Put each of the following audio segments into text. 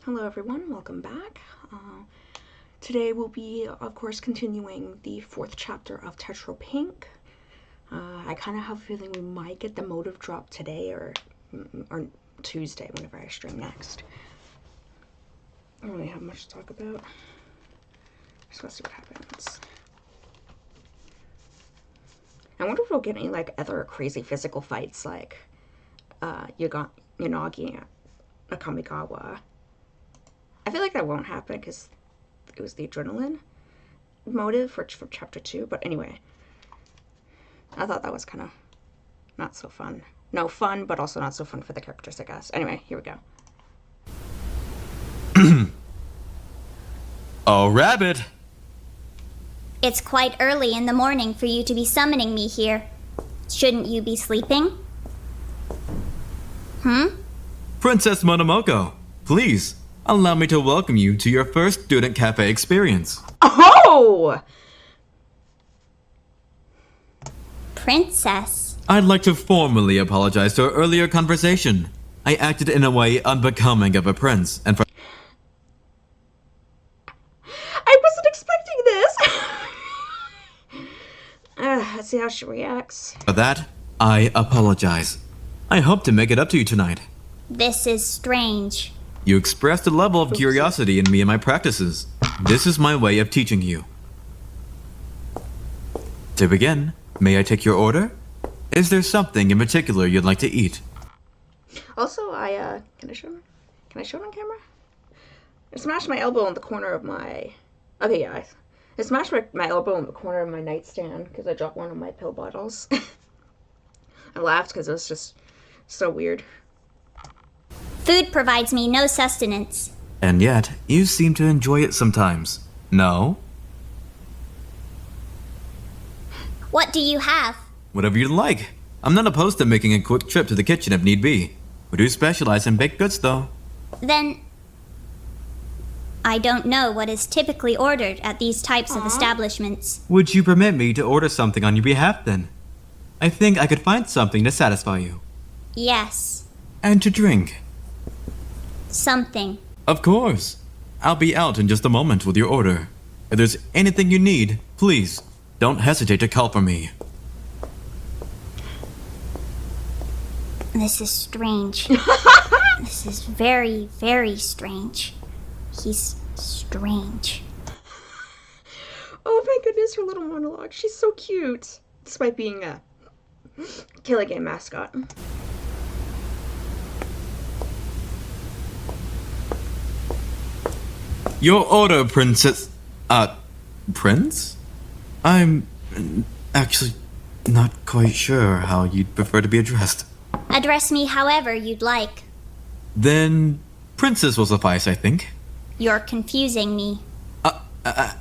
Hello everyone, welcome back. Today we'll be, of course, continuing the fourth chapter of Tetro Pink. I kind of have a feeling we might get the motive drop today or Tuesday, whenever I stream next. I don't really have much to talk about. Just gotta see what happens. I wonder if we'll get any, like, other crazy physical fights, like, Yanagi Akamigawa. I feel like that won't happen because it was the adrenaline motive for chapter 2. But anyway, I thought that was kind of not so fun. No, fun, but also not so fun for the characters, I guess. Anyway, here we go. Oh, Rabbit! It's quite early in the morning for you to be summoning me here. Shouldn't you be sleeping? Princess Monomoko, please, allow me to welcome you to your first student cafe experience. Oh! Princess. I'd like to formally apologize to our earlier conversation. I acted in a way unbecoming of a prince, and for I wasn't expecting this! Let's see how she reacts. that, I apologize. I hope to make it up to you tonight. This is strange. You expressed a level of curiosity in me and my practices. This is my way of teaching you. To begin, may I take your order? Is there something in particular you'd like to eat? Also, can I show it? Can I show it on camera? I smashed my elbow in the corner of my... Okay, yeah. I smashed my elbow in the corner of my nightstand because I dropped one of my pill bottles. I laughed because it was just so weird. Food provides me no sustenance. And yet, you seem to enjoy it sometimes. No? What do you have? Whatever you'd like. I'm not opposed to making a quick trip to the kitchen if need be. We do specialize in baked goods, though. Then... I don't know what is typically ordered at these types of establishments. Would you permit me to order something on your behalf, then? I think I could find something to satisfy you. Yes. And to drink. Something. Of course. I'll be out in just a moment with your order. If there's anything you need, please, don't hesitate to call for me. This is strange. This is very, very strange. He's strange. Oh my goodness, her little monologue. She's so cute. Despite being a Killer Game mascot. Your order, Princess... Prince? I'm actually not quite sure how you'd prefer to be addressed. Address me however you'd like. Then, Princess will suffice, I think. You're confusing me.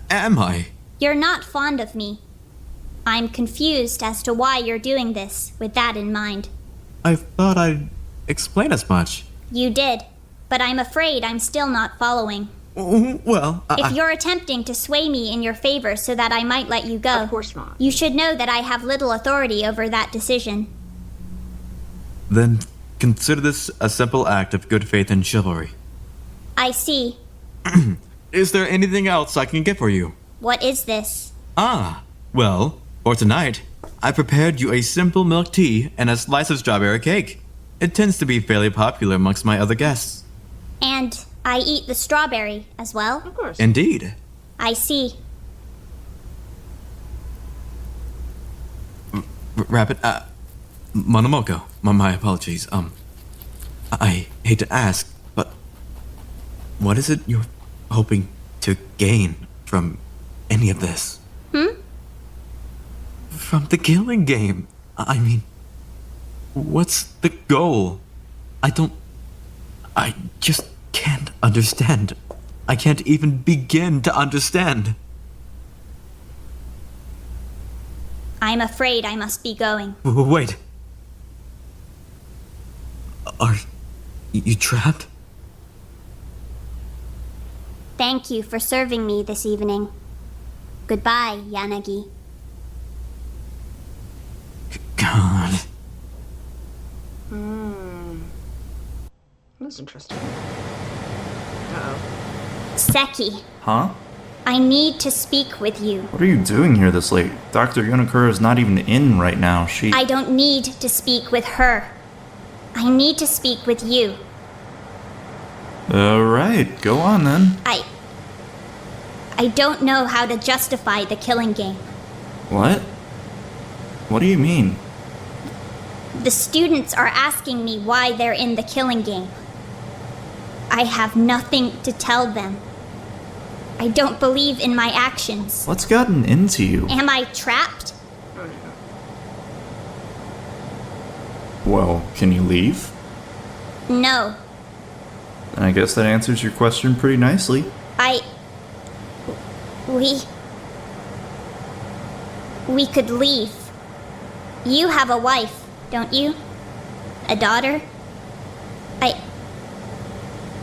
Am I? You're not fond of me. I'm confused as to why you're doing this, with that in mind. I thought I'd explain as much. You did, but I'm afraid I'm still not following. Well, If you're attempting to sway me in your favor so that I might let you go, Of course not. you should know that I have little authority over that decision. Then consider this a simple act of good faith and chivalry. I see. Is there anything else I can get for you? What is this? Well, for tonight, I prepared you a simple milk tea and a slice of strawberry cake. It tends to be fairly popular amongst my other guests. And I eat the strawberry as well? Of course. Indeed. I see. Rabbit, Monomoko, my apologies. I hate to ask, but what is it you're hoping to gain from any of this? From the killing game. I mean, what's the goal? I just can't understand. I can't even begin to understand. I'm afraid I must be going. Wait. Are you trapped? Thank you for serving me this evening. Goodbye, Yanagi. God. That's interesting. Seki, Huh? I need to speak with you. What are you doing here this late? Dr. Yonakura is not even in right now. I don't need to speak with her. I need to speak with you. Alright, go on then. I don't know how to justify the killing game. What? What do you mean? The students are asking me why they're in the killing game. I have nothing to tell them. I don't believe in my actions. What's gotten into you? Am I trapped? Well, can you leave? No. I guess that answers your question pretty nicely. We could leave. You have a wife, don't you? A daughter?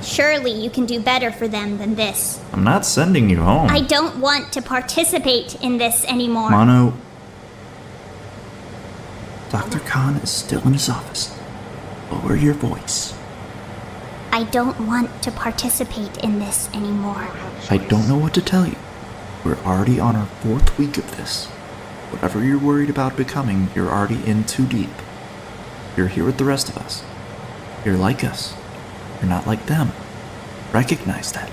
Surely you can do better for them than this. I'm not sending you home. I don't want to participate in this anymore. Mono. Dr. Khan is still in his office. Lower your voice. I don't want to participate in this anymore. I don't know what to tell you. We're already on our 4th week of this. Whatever you're worried about becoming, you're already in too deep. You're here with the rest of us. You're like us. You're not like them. Recognize that.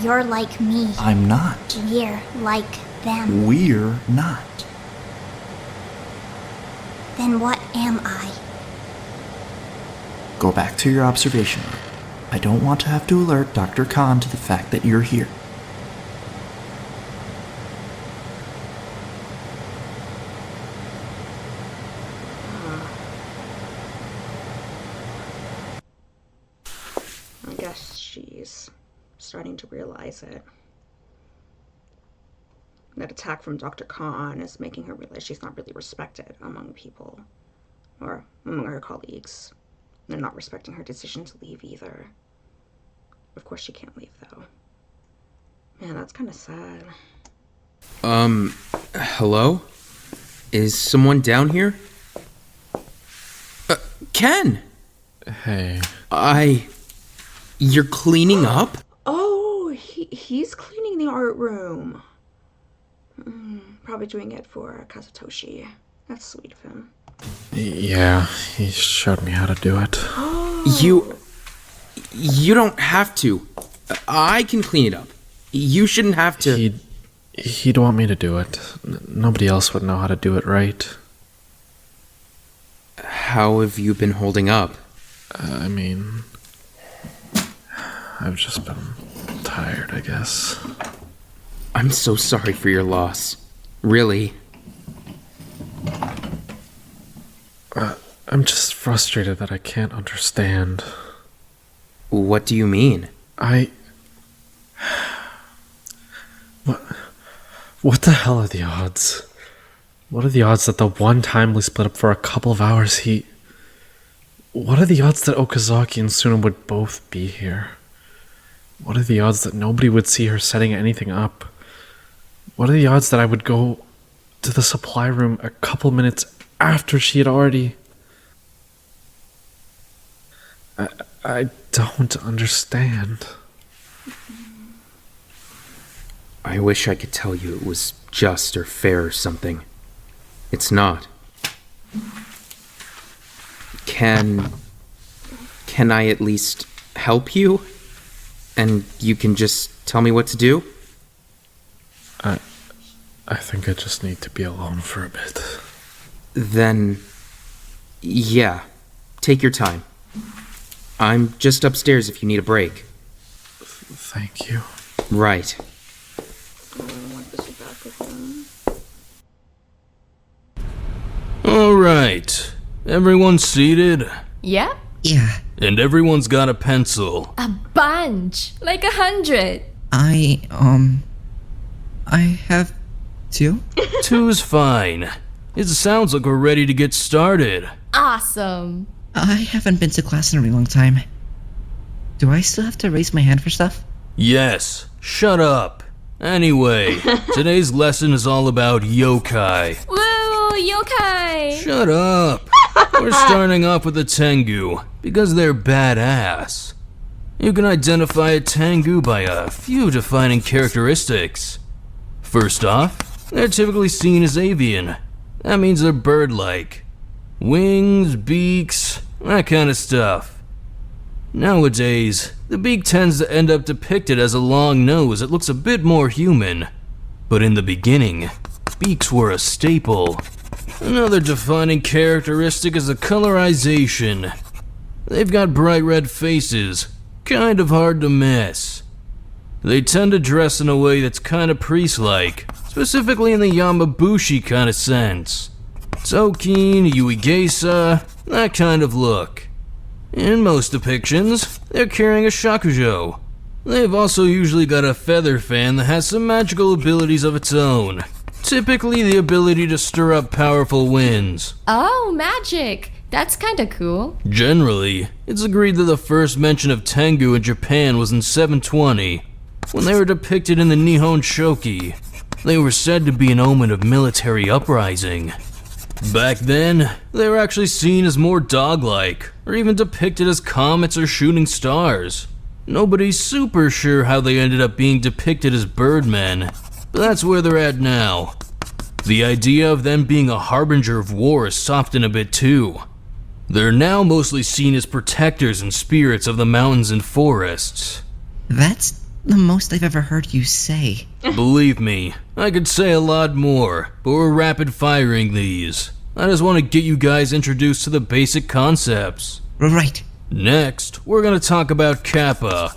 You're like me. I'm not. We're like them. We're not. Then what am I? Go back to your observation room. I don't want to have to alert Dr. Khan to the fact that you're here. I guess she's starting to realize it. That attack from Dr. Khan is making her realize she's not really respected among people, or among her colleagues. They're not respecting her decision to leave either. Of course she can't leave, though. Man, that's kind of sad. Hello? Is someone down here? Ken! Hey. You're cleaning up? Oh, he's cleaning the art room. Probably doing it for Kazutoshi. That's sweet of him. Yeah, he showed me how to do it. You don't have to. I can clean it up. You shouldn't have to. He'd want me to do it. Nobody else would know how to do it right. How have you been holding up? I mean, I've just been tired, I guess. I'm so sorry for your loss. Really. I'm just frustrated that I can't understand. What do you mean? What the hell are the odds? What are the odds that the one time we split up for a couple of hours, What are the odds that Okazaki and Suna would both be here? What are the odds that nobody would see her setting anything up? What are the odds that I would go to the supply room a couple minutes after she had already... I don't understand. I wish I could tell you it was just or fair or something. It's not. Can I at least help you? And you can just tell me what to do? I think I just need to be alone for a bit. Then, yeah, take your time. I'm just upstairs if you need a break. Thank you. Right. All right. Everyone seated? Yeah? Yeah, And everyone's got a pencil. A bunch. Like 100. I have two? Two's fine. It sounds like we're ready to get started. Awesome. I haven't been to class in a really long time. Do I still have to raise my hand for stuff? Yes, shut up. Anyway, today's lesson is all about yokai. Woo! Yokai! Shut up. We're starting off with the Tengu, because they're badass. You can identify a Tengu by a few defining characteristics. First off, they're typically seen as avian. That means they're bird-like. Wings, beaks, that kind of stuff. Nowadays, the beak tends to end up depicted as a long nose that looks a bit more human. But in the beginning, beaks were a staple. Another defining characteristic is the colorization. They've got bright red faces, kind of hard to miss. They tend to dress in a way that's kind of priest-like, specifically in the Yamabushi kind of sense. Tokin, Yuigeisa, that kind of look. In most depictions, they're carrying a shakujo. They've also usually got a feather fan that has some magical abilities of its own. Typically the ability to stir up powerful winds. Oh, magic! That's kinda cool. Generally, it's agreed that the first mention of Tengu in Japan was in 720, when they were depicted in the Nihon Shoki. They were said to be an omen of military uprising. Back then, they were actually seen as more dog-like, or even depicted as comets or shooting stars. Nobody's super sure how they ended up being depicted as birdmen, but that's where they're at now. The idea of them being a harbinger of war is softened a bit too. They're now mostly seen as protectors and spirits of the mountains and forests. That's the most I've ever heard you say. Believe me, I could say a lot more, but we're rapid firing these. I just want to get you guys introduced to the basic concepts. Right. Next, we're gonna talk about Kappa.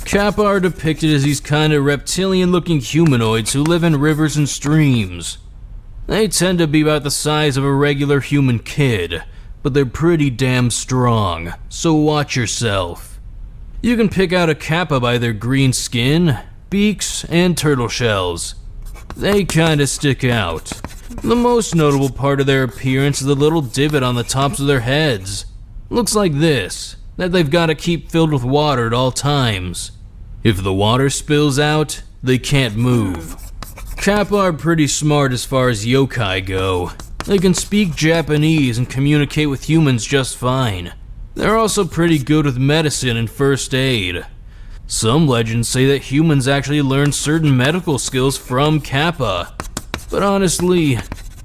Kappa are depicted as these kind of reptilian-looking humanoids who live in rivers and streams. They tend to be about the size of a regular human kid, but they're pretty damn strong, so watch yourself. You can pick out a Kappa by their green skin, beaks, and turtle shells. They kinda stick out. The most notable part of their appearance is the little divot on the tops of their heads. Looks like this, that they've gotta keep filled with water at all times. If the water spills out, they can't move. Kappa are pretty smart as far as yokai go. They can speak Japanese and communicate with humans just fine. They're also pretty good with medicine and first aid. Some legends say that humans actually learn certain medical skills from Kappa. But honestly,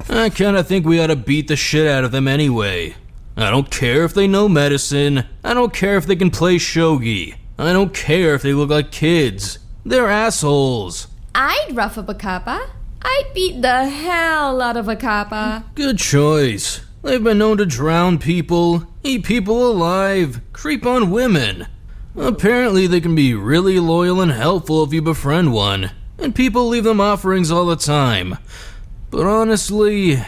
I kinda think we ought to beat the shit out of them anyway. I don't care if they know medicine. I don't care if they can play shogi. I don't care if they look like kids. They're assholes. I'd rough up a kappa. I'd beat the hell out of a kappa. Good choice. They've been known to drown people, eat people alive, creep on women. Apparently they can be really loyal and helpful if you befriend one, and people leave them offerings all the time. But honestly,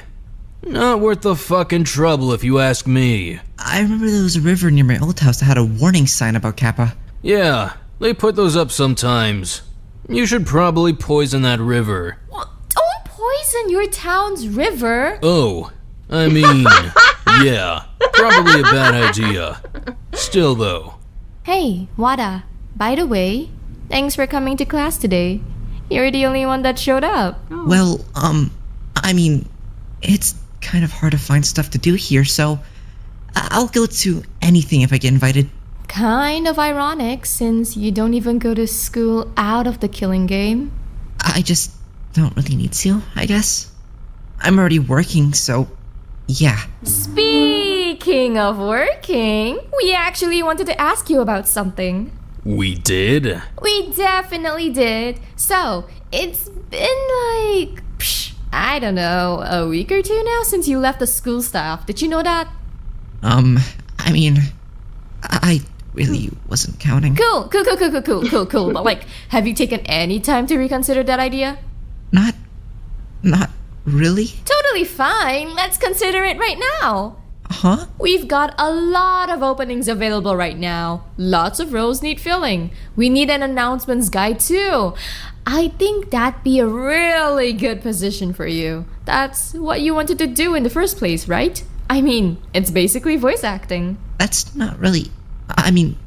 not worth the fucking trouble if you ask me. I remember there was a river near my old house that had a warning sign about Kappa. Yeah, they put those up sometimes. You should probably poison that river. Well, don't poison your town's river. Oh, I mean, yeah, probably a bad idea. Still though. Hey, Wada. By the way, thanks for coming to class today. You're the only one that showed up. Well, I mean, it's kind of hard to find stuff to do here, so I'll go to anything if I get invited. Kind of ironic, since you don't even go to school out of the killing game. I just don't really need to, I guess. I'm already working, so yeah. Speaking of working, we actually wanted to ask you about something. We did? We definitely did. So, it's been like, I don't know, a week or two now since you left the school stuff. Did you know that? I mean, I really wasn't counting. Cool. But like, have you taken any time to reconsider that idea? Not really. Totally fine. Let's consider it right now. Huh? We've got a lot of openings available right now. Lots of roles need filling. We need an announcements guy too. I think that'd be a really good position for you. That's what you wanted to do in the first place, right? I mean, it's basically voice acting. That's not really... I mean,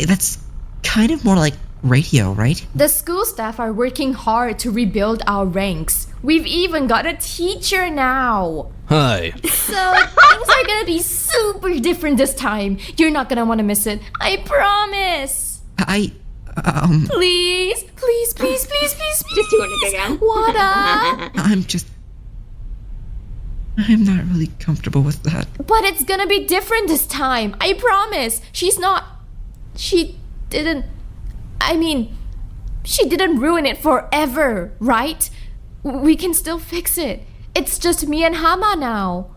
that's kind of more like radio, right? The school staff are working hard to rebuild our ranks. We've even got a teacher now. Hi. So things are gonna be super different this time. You're not gonna wanna miss it. I promise. Please, please, please, please, please, Just doing it again. What up? I'm not really comfortable with that. But it's gonna be different this time. I promise. She didn't ruin it forever, right? We can still fix it. It's just me and Hama now.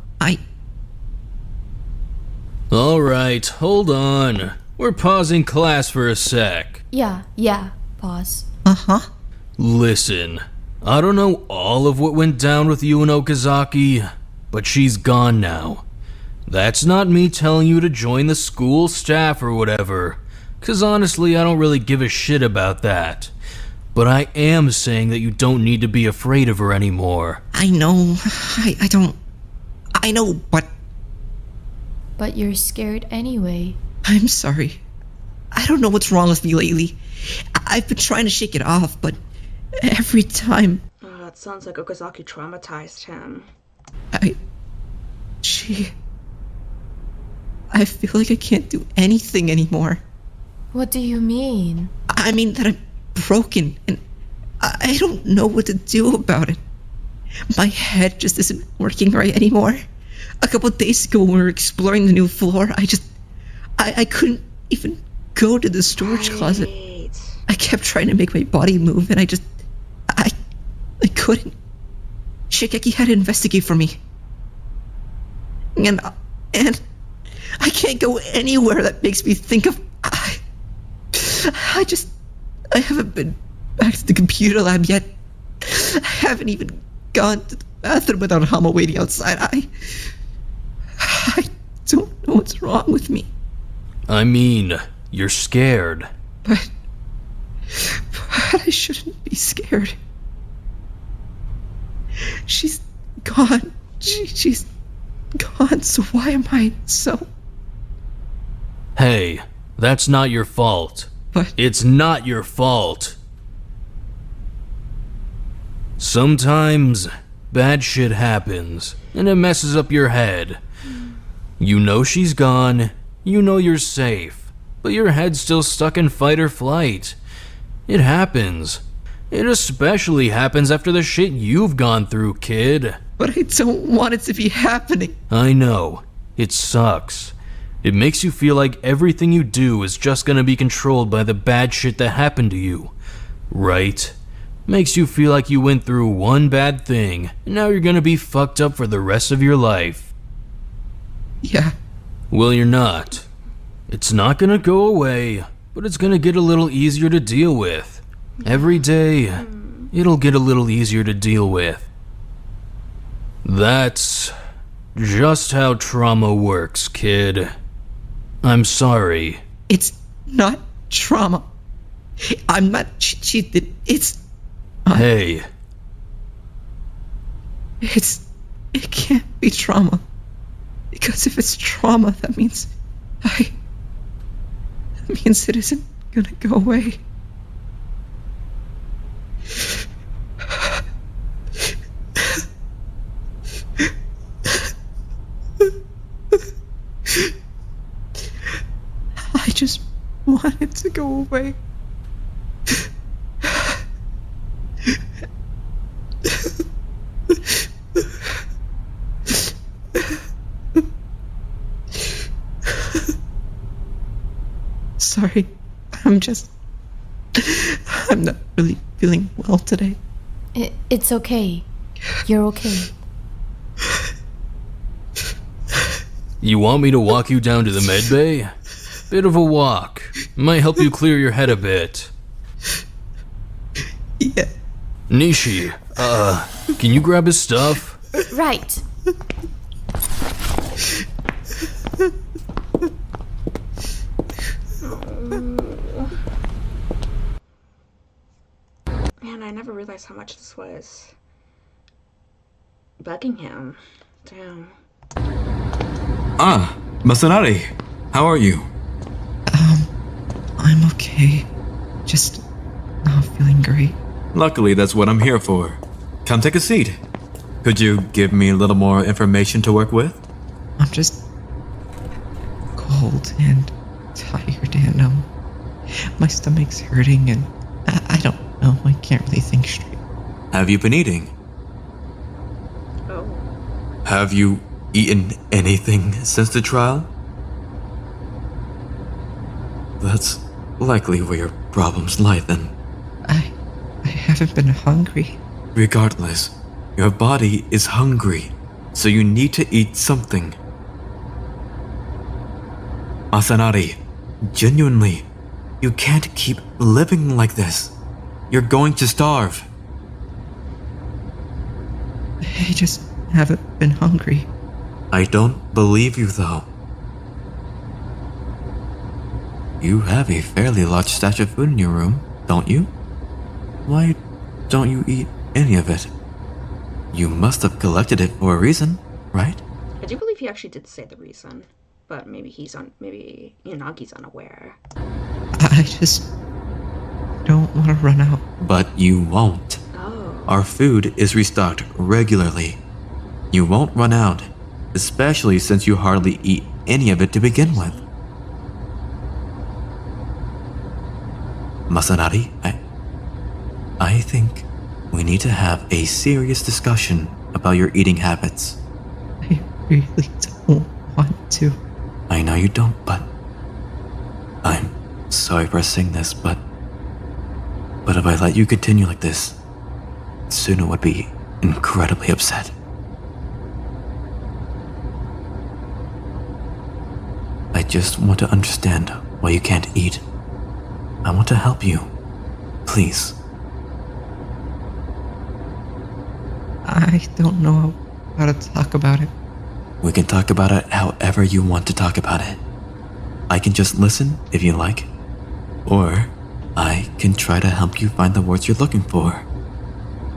Alright, hold on. We're pausing class for a sec. Yeah, pause. Uh-huh. Listen, I don't know all of what went down with you and Okazaki, but she's gone now. That's not me telling you to join the school staff or whatever, 'cause honestly I don't really give a shit about that. But I am saying that you don't need to be afraid of her anymore. I know. I know, but But you're scared anyway. I'm sorry. I don't know what's wrong with me lately. I've been trying to shake it off, but every time It sounds like Okazaki traumatized him. I feel like I can't do anything anymore. What do you mean? I mean that I'm broken, and I don't know what to do about it. My head just isn't working right anymore. A couple of days ago when we were exploring the new floor, I couldn't even go to the storage closet. I kept trying to make my body move, and I couldn't. Shigeki had to investigate for me. And I can't go anywhere that makes me think of... I haven't been back to the computer lab yet. I haven't even gone to the bathroom without Hama waiting outside. I don't know what's wrong with me. I mean, you're scared. But I shouldn't be scared. She's gone. She's gone, so why am I so... Hey, that's not your fault. But It's not your fault. Sometimes bad shit happens, and it messes up your head. You know she's gone, you know you're safe, but your head's still stuck in fight or flight. It happens. It especially happens after the shit you've gone through, kid. But I don't want it to be happening. I know. It sucks. It makes you feel like everything you do is just gonna be controlled by the bad shit that happened to you, right? Makes you feel like you went through one bad thing, and now you're gonna be fucked up for the rest of your life. Yeah. Well, you're not. It's not gonna go away, but it's gonna get a little easier to deal with. Every day, it'll get a little easier to deal with. That's just how trauma works, kid. I'm sorry. It's not trauma. I'm not cheated. It Hey, can't be trauma. Because if it's trauma, that means it isn't gonna go away. I just want it to go away. Sorry, I'm not really feeling well today. It's okay. You're okay. you want me to walk you down to the med bay? Bit of a walk. Might help you clear your head a bit. Yeah. Nishi, can you grab his stuff? Right. Man, I never realized how much this was bugging him. Damn. Masanari, how are you? I'm okay. just not feeling great. Luckily, that's what I'm here for. Come take a seat. Could you give me a little more information to work with? I'm just cold and tired, and my stomach's hurting, and I don't know. I can't really think straight. Have you been eating? Oh. Have you eaten anything since the trial? That's likely where your problems lie then. I haven't been hungry. Regardless, your body is hungry, so you need to eat something. Masanari, genuinely, you can't keep living like this. You're going to starve. I just haven't been hungry. I don't believe you, though. You have a fairly large stash of food in your room, don't you? Why don't you eat any of it? You must have collected it for a reason, right? I do believe he actually did say the reason, but maybe maybe Unagi's unaware. I just don't want to run out. But you won't. Oh. Our food is restocked regularly. You won't run out, especially since you hardly eat any of it to begin with. Masanari, I think we need to have a serious discussion about your eating habits. I really don't want to. I know you don't, but I'm sorry for saying this, but if I let you continue like this, Suna would be incredibly upset. I just want to understand why you can't eat. I want to help you. Please. I don't know how to talk about it. We can talk about it however you want to talk about it. I can just listen if you like, or I can try to help you find the words you're looking for.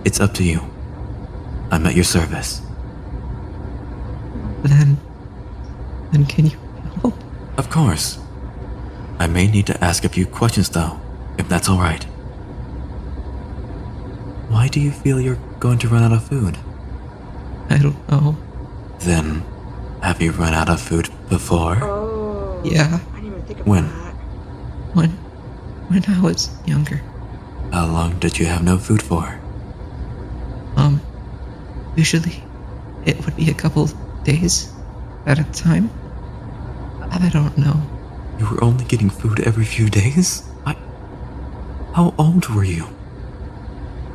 It's up to you. I'm at your service. Then can you help? Of course. I may need to ask a few questions though, if that's alright. Why do you feel you're going to run out of food? I don't know. Then, have you run out of food before? Oh. Yeah, I didn't even think of When? that. when I was younger. How long did you have no food for? Usually it would be a couple days at a time. I don't know. You were only getting food every few days? How old were you?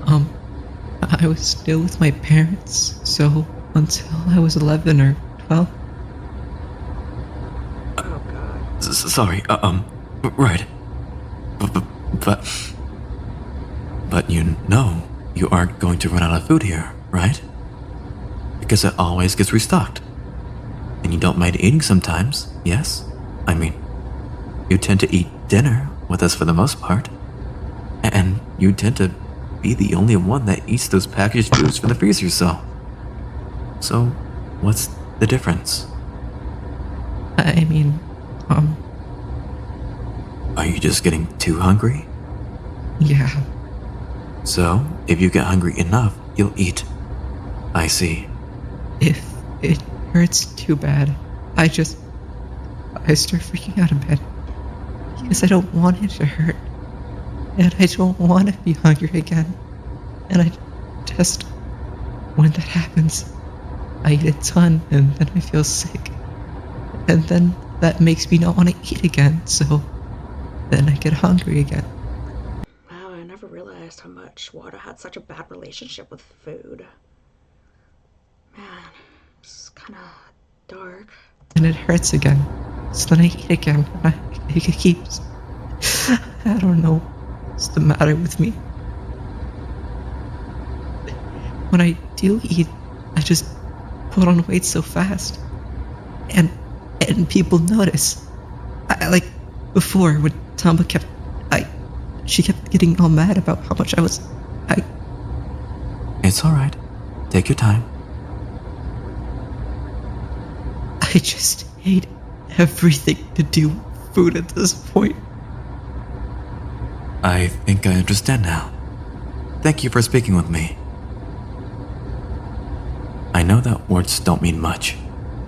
I was still with my parents, so until I was 11 or 12. Oh god. Sorry, right. But you know you aren't going to run out of food here, right? Because it always gets restocked. And you don't mind eating sometimes, yes? I mean, you tend to eat dinner with us for the most part. And you tend to be the only one that eats those packaged foods from the freezer, so what's the difference? I mean, Are you just getting too hungry? yeah. So, if you get hungry enough, you'll eat. I see. If it hurts too bad, I start freaking out of bed. Because I don't want it to hurt. And I don't want to be hungry again. And when that happens, I eat a ton and then I feel sick. And then that makes me not want to eat again, so then I get hungry again. Wow, I never realized how much Wada had such a bad relationship with food. Man, it's kind of dark. And it hurts again. So then I eat again. And it keeps... I don't know what's the matter with me. When I do eat, I just put on weight so fast. And people notice. I like before when Tamba she kept getting all mad about how much I was. It's alright. Take your time. I just hate everything to do with food at this point. I think I understand now. Thank you for speaking with me. I know that words don't mean much,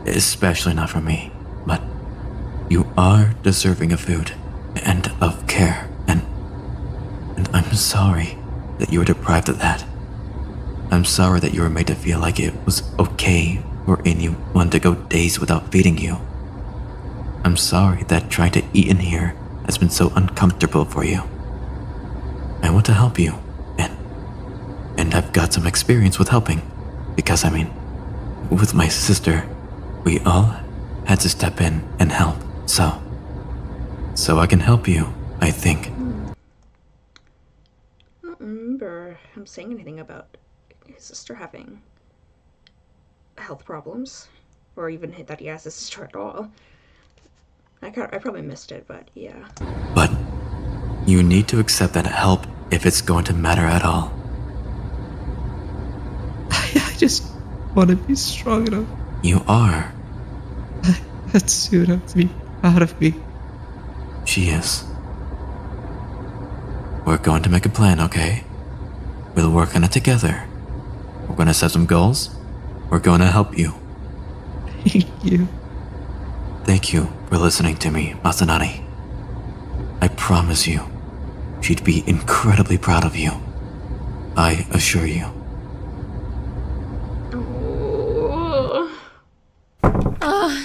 especially not for me, but you are deserving of food and of care, and I'm sorry that you were deprived of that. I'm sorry that you were made to feel like it was okay for anyone to go days without feeding you. I'm sorry that trying to eat in here has been so uncomfortable for you. I want to help you, and I've got some experience with helping, because with my sister, we all had to step in and help, so I can help you, I think. I don't remember him saying anything about his sister having health problems, or even that he has a sister at all. I probably missed it, but yeah. But you need to accept that help if it's going to matter at all. I just want to be strong enough. You are. That Suna to be proud of me. She is. We're going to make a plan, okay? We'll work on it together. We're going to set some goals. We're going to help you. Thank you. Thank you for listening to me, Masanani. I promise you, she'd be incredibly proud of you. I assure you.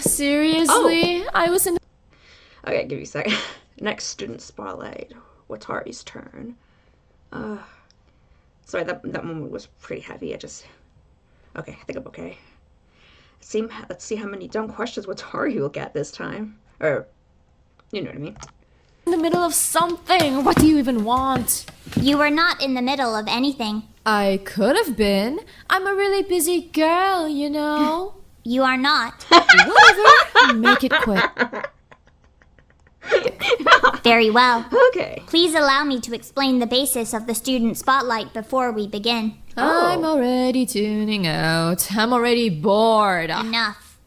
Seriously? I was in. Okay, give me a second. Next student spotlight. Watari's turn. Sorry, that moment was pretty heavy. Okay, I think I'm okay. Let's see how many dumb questions Watari will get this time. Or, you know what I mean. In the middle of something. What do you even want? You were not in the middle of anything. I could have been. I'm a really busy girl, you know. You are not. Whatever. Make it quick. Very well. Okay. Please allow me to explain the basis of the student spotlight before we begin. I'm already tuning out. I'm already bored. Enough.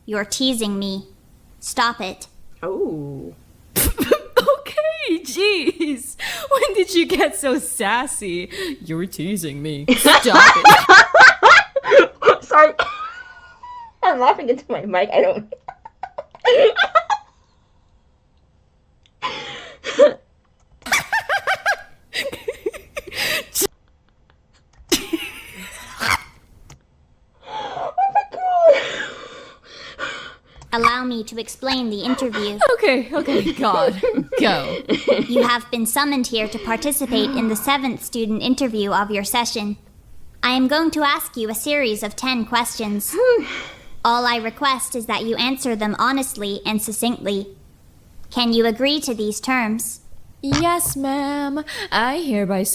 You're teasing me. Stop it. Oh. Okay, jeez. When did you get so sassy? You're teasing me. Stop it. Sorry. I'm laughing into my mic. I don't. Allow me to explain the interview. Okay, God, go. You have been summoned here to participate in the 7th student interview of your session. I am going to ask you a series of 10 questions. All I request is that you answer them honestly and succinctly. Can you agree to these terms? Yes, ma'am. I hereby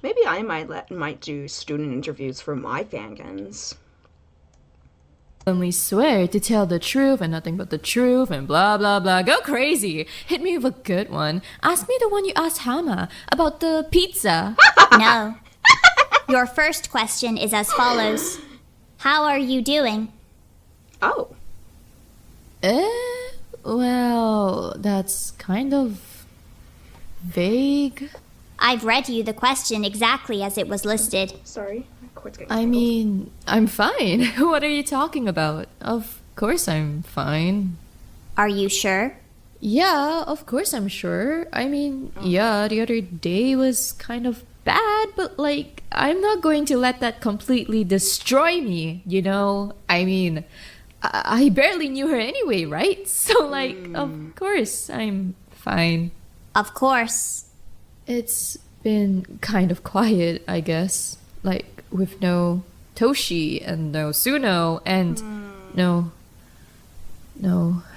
Maybe I might do student interviews for my fangans. solemnly swear to tell the truth and nothing but the truth and blah blah blah. Go crazy. Hit me with a good one. Ask me the one you asked Hama about the pizza. No. Your first question is as follows. How are you doing? Oh. Well, that's kind of vague. I've read you the question exactly as it was listed. Sorry. My cord's getting I tangled. mean, I'm fine. What are you talking about? Of course I'm fine. Are you sure? Yeah, of course I'm sure. I mean, yeah, the other day was kind of bad, but like, I'm not going to let that completely destroy me, you know? I mean, I barely knew her anyway, right? So like, of course I'm fine. Of course. It's been kind of quiet, I guess. Like, with no Toshi and no Suno and no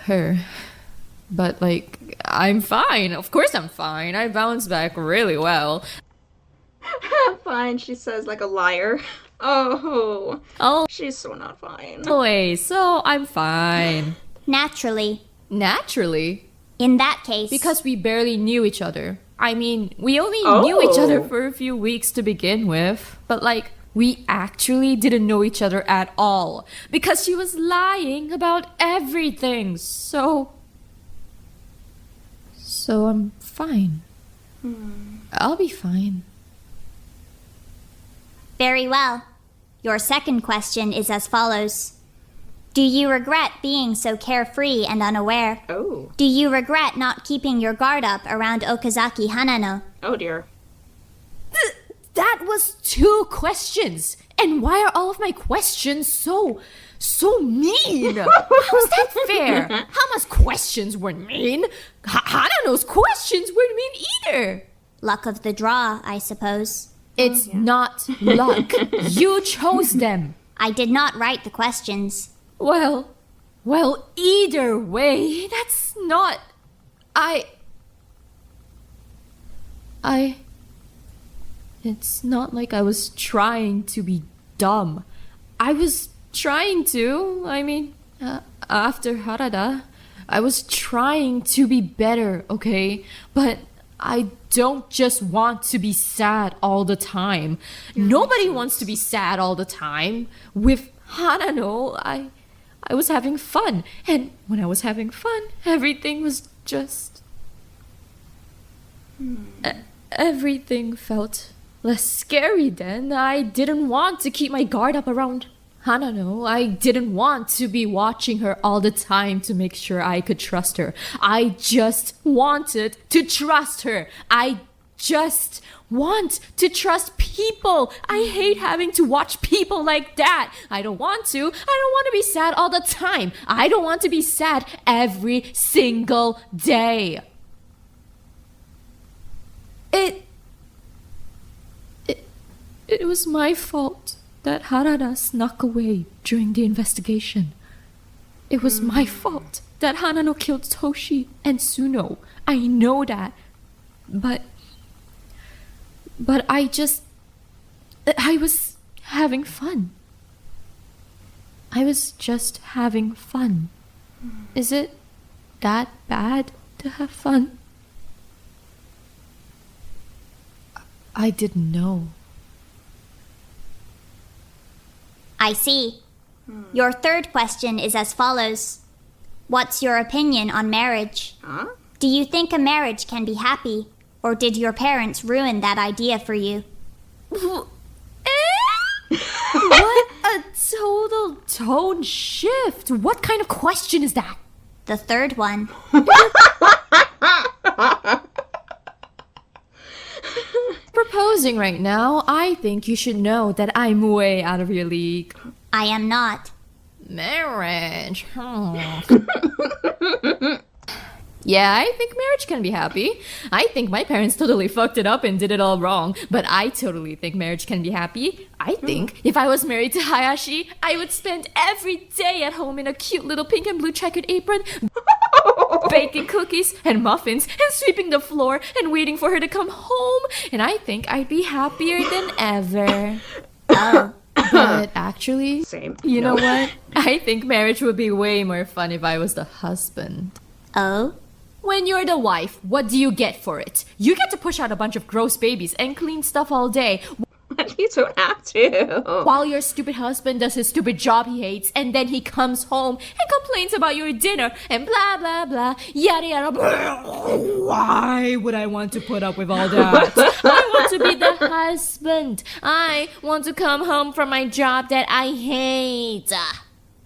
her. But like, I'm fine. Of course I'm fine. I bounced back really well. Fine, she says like a liar. Oh. Oh, She's so not fine. wait, so I'm fine. Naturally. Naturally. In that case. Because we barely knew each other. I mean, we only knew each other for a few weeks to begin with. But like, we actually didn't know each other at all. Because she was lying about everything. So, So I'm fine. I'll be fine. Very well. Your second question is as follows. Do you regret being so carefree and unaware? Oh. Do you regret not keeping your guard up around Okazaki Hanano? Oh dear. That was 2 questions. And why are all of my questions so mean? How's that fair? Hana's questions weren't mean. Hanano's questions weren't mean either. Luck of the draw, I suppose. It's not luck. You chose them. I did not write the questions. Well, either way, that's not... It's not like I was trying to be dumb. I was trying to, after Harada, I was trying to be better, okay? But I don't just want to be sad all the time. Nobody wants to be sad all the time. With Hanano, I was having fun. And when I was having fun, everything was just... everything felt less scary then. I didn't want to keep my guard up around Hanano. I didn't want to be watching her all the time to make sure I could trust her. I just wanted to trust her. I just want to trust people. I hate having to watch people like that. I don't want to be sad all the time. I don't want to be sad every single day. It was my fault that Harada snuck away during the investigation. It was my fault that Hanano killed Toshi and Suno. I know that. But I was having fun. I was just having fun. Is it that bad to have fun? I didn't know. I see. Your third question is as follows. What's your opinion on marriage? Huh? Do you think a marriage can be happy, or did your parents ruin that idea for you? What a total tone shift. What kind of question is that? The third one. Proposing right now, I think you should know that I'm way out of your league. I am not. Marriage. Yeah, I think marriage can be happy. I think my parents totally fucked it up and did it all wrong, but I totally think marriage can be happy. I think if I was married to Hayashi, I would spend every day at home in a cute little pink and blue checkered apron, baking cookies and muffins and sweeping the floor and waiting for her to come home. And I think I'd be happier than ever. Oh. But actually, Same. You know what? I think marriage would be way more fun if I was the husband. Oh? When you're the wife, what do you get for it? You get to push out a bunch of gross babies and clean stuff all day, You don't have to. while your stupid husband does his stupid job he hates, and then he comes home and complains about your dinner and blah blah blah, yada yada blah. Why would I want to put up with all that? I want to be the husband. I want to come home from my job that I hate.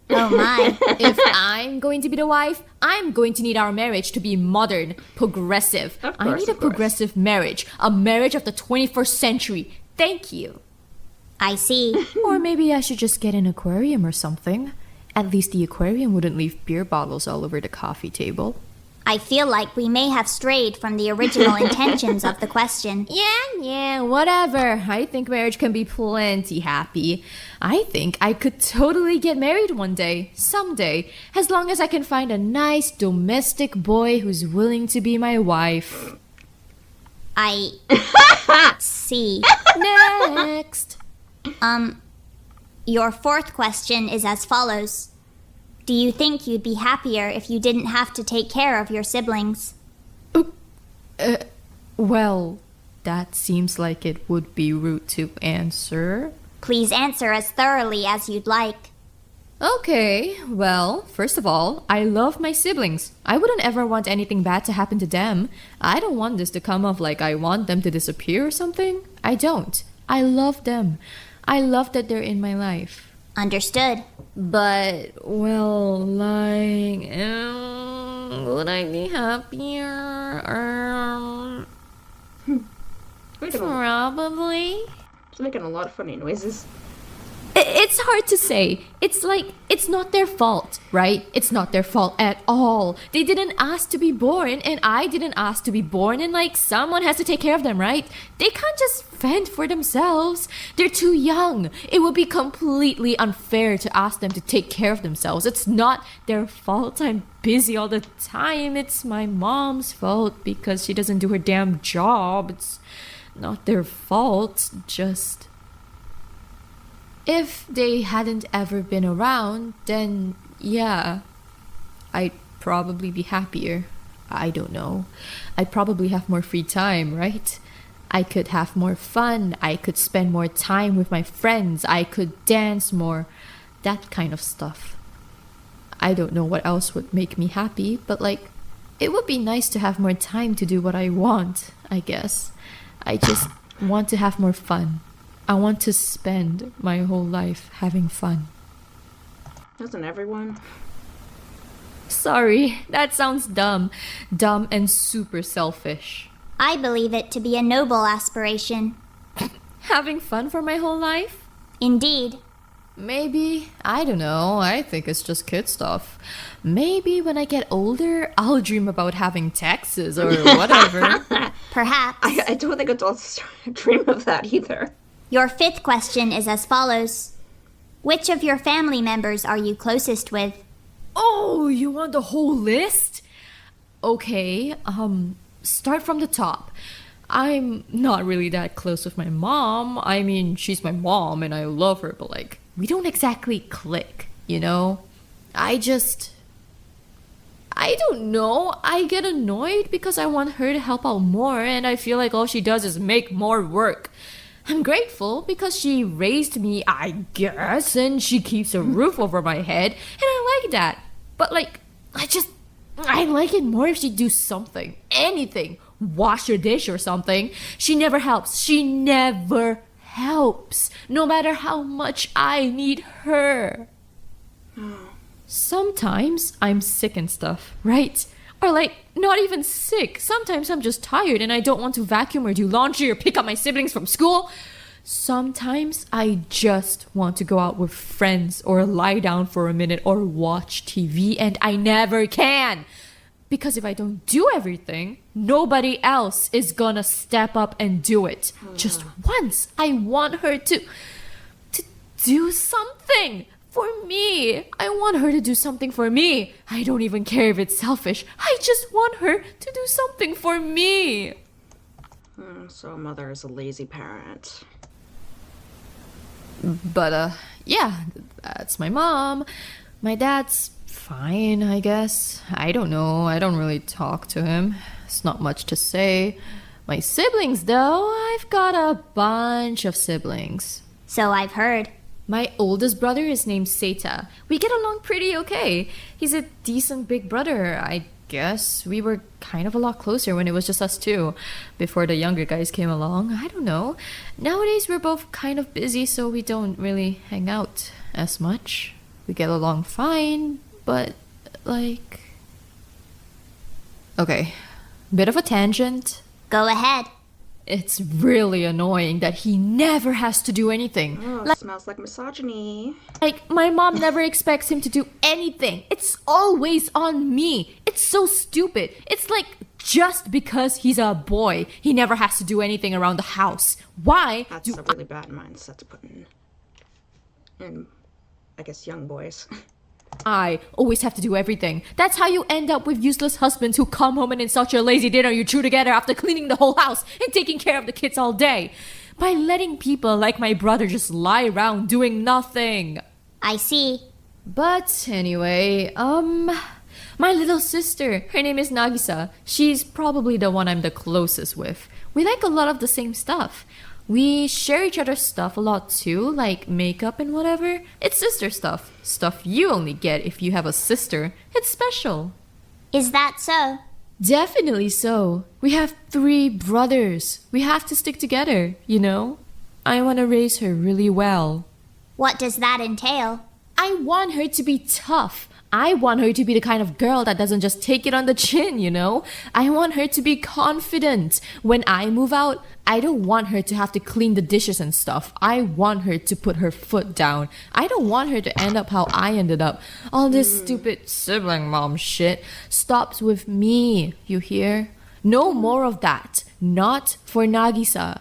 Oh my. If I'm going to be the wife, I'm going to need our marriage to be modern, progressive. Of I course, need a of course. progressive marriage, a marriage of the 21st century. Thank you. I see. Or maybe I should just get an aquarium or something. At least the aquarium wouldn't leave beer bottles all over the coffee table. I feel like we may have strayed from the original intentions of the question. Yeah, whatever. I think marriage can be plenty happy. I think I could totally get married one day, someday, as long as I can find a nice domestic boy who's willing to be my wife. I see. Next. Your fourth question is as follows. Do you think you'd be happier if you didn't have to take care of your siblings? Well, that seems like it would be rude to answer. Please answer as thoroughly as you'd like. Okay, well, first of all, I love my siblings. I wouldn't ever want anything bad to happen to them. I don't want this to come off like I want them to disappear or something. I don't. I love them. I love that they're in my life. Understood. But, well, like, would I be happier? Probably. It's making a lot of funny noises. It's hard to say. It's like, it's not their fault, right? It's not their fault at all. They didn't ask to be born, and I didn't ask to be born, and like, someone has to take care of them, right? They can't just fend for themselves. They're too young. It would be completely unfair to ask them to take care of themselves. It's not their fault I'm busy all the time. It's my mom's fault because she doesn't do her damn job. It's not their fault, just... If they hadn't ever been around, then yeah, I'd probably be happier. I don't know. I'd probably have more free time, right? I could have more fun. I could spend more time with my friends. I could dance more. That kind of stuff. I don't know what else would make me happy, but like, it would be nice to have more time to do what I want, I guess. I just want to have more fun. I want to spend my whole life having fun. Doesn't everyone? Sorry, that sounds dumb. Dumb and super selfish. I believe it to be a noble aspiration. Having fun for my whole life? Indeed. Maybe. I don't know. I think it's just kid stuff. Maybe when I get older, I'll dream about having taxes or whatever. Perhaps. I don't think adults dream of that either. Your fifth question is as follows. Which of your family members are you closest with? Oh, you want the whole list? Okay, start from the top. I'm not really that close with my mom. I mean, she's my mom and I love her, but like, we don't exactly click, you know? I don't know. I get annoyed because I want her to help out more and I feel like all she does is make more work. I'm grateful because she raised me, I guess, and she keeps a roof over my head, and I like that. But like, I like it more if she do something, anything, wash your dish or something. She never helps. She never helps, no matter how much I need her. Sometimes I'm sick and stuff, right? Or like, not even sick. Sometimes I'm just tired and I don't want to vacuum or do laundry or pick up my siblings from school. Sometimes I just want to go out with friends or lie down for a minute or watch TV and I never can. Because if I don't do everything, nobody else is gonna step up and do it. Just once, I want her to do something. For me. I want her to do something for me. I don't even care if it's selfish. I just want her to do something for me. So mother is a lazy parent. But, yeah, that's my mom. My dad's fine, I guess. I don't know. I don't really talk to him. It's not much to say. My siblings, though, I've got a bunch of siblings. So I've heard. My oldest brother is named Seta. We get along pretty okay. He's a decent big brother. I guess we were kind of a lot closer when it was just us two, before the younger guys came along. I don't know. Nowadays we're both kind of busy, so we don't really hang out as much. We get along fine, but like... Okay, bit of a tangent. Go ahead. It's really annoying that he never has to do anything. Oh, smells like misogyny. Like, my mom never expects him to do anything. It's always on me. It's so stupid. It's like, just because he's a boy, he never has to do anything around the house. Why? That's a really bad mindset to put in, I guess, young boys. I always have to do everything. That's how you end up with useless husbands who come home and insult your lazy dinner you threw together after cleaning the whole house and taking care of the kids all day. By letting people like my brother just lie around doing nothing. I see. But anyway, my little sister, her name is Nagisa. She's probably the one I'm the closest with. We like a lot of the same stuff. We share each other's stuff a lot too, like makeup and whatever. It's sister stuff. Stuff you only get if you have a sister. It's special. Is that so? Definitely so. We have 3 brothers. We have to stick together, you know? I want to raise her really well. What does that entail? I want her to be tough. I want her to be the kind of girl that doesn't just take it on the chin, you know? I want her to be confident. When I move out, I don't want her to have to clean the dishes and stuff. I want her to put her foot down. I don't want her to end up how I ended up. All this stupid sibling mom shit stops with me, you hear? No more of that. Not for Nagisa.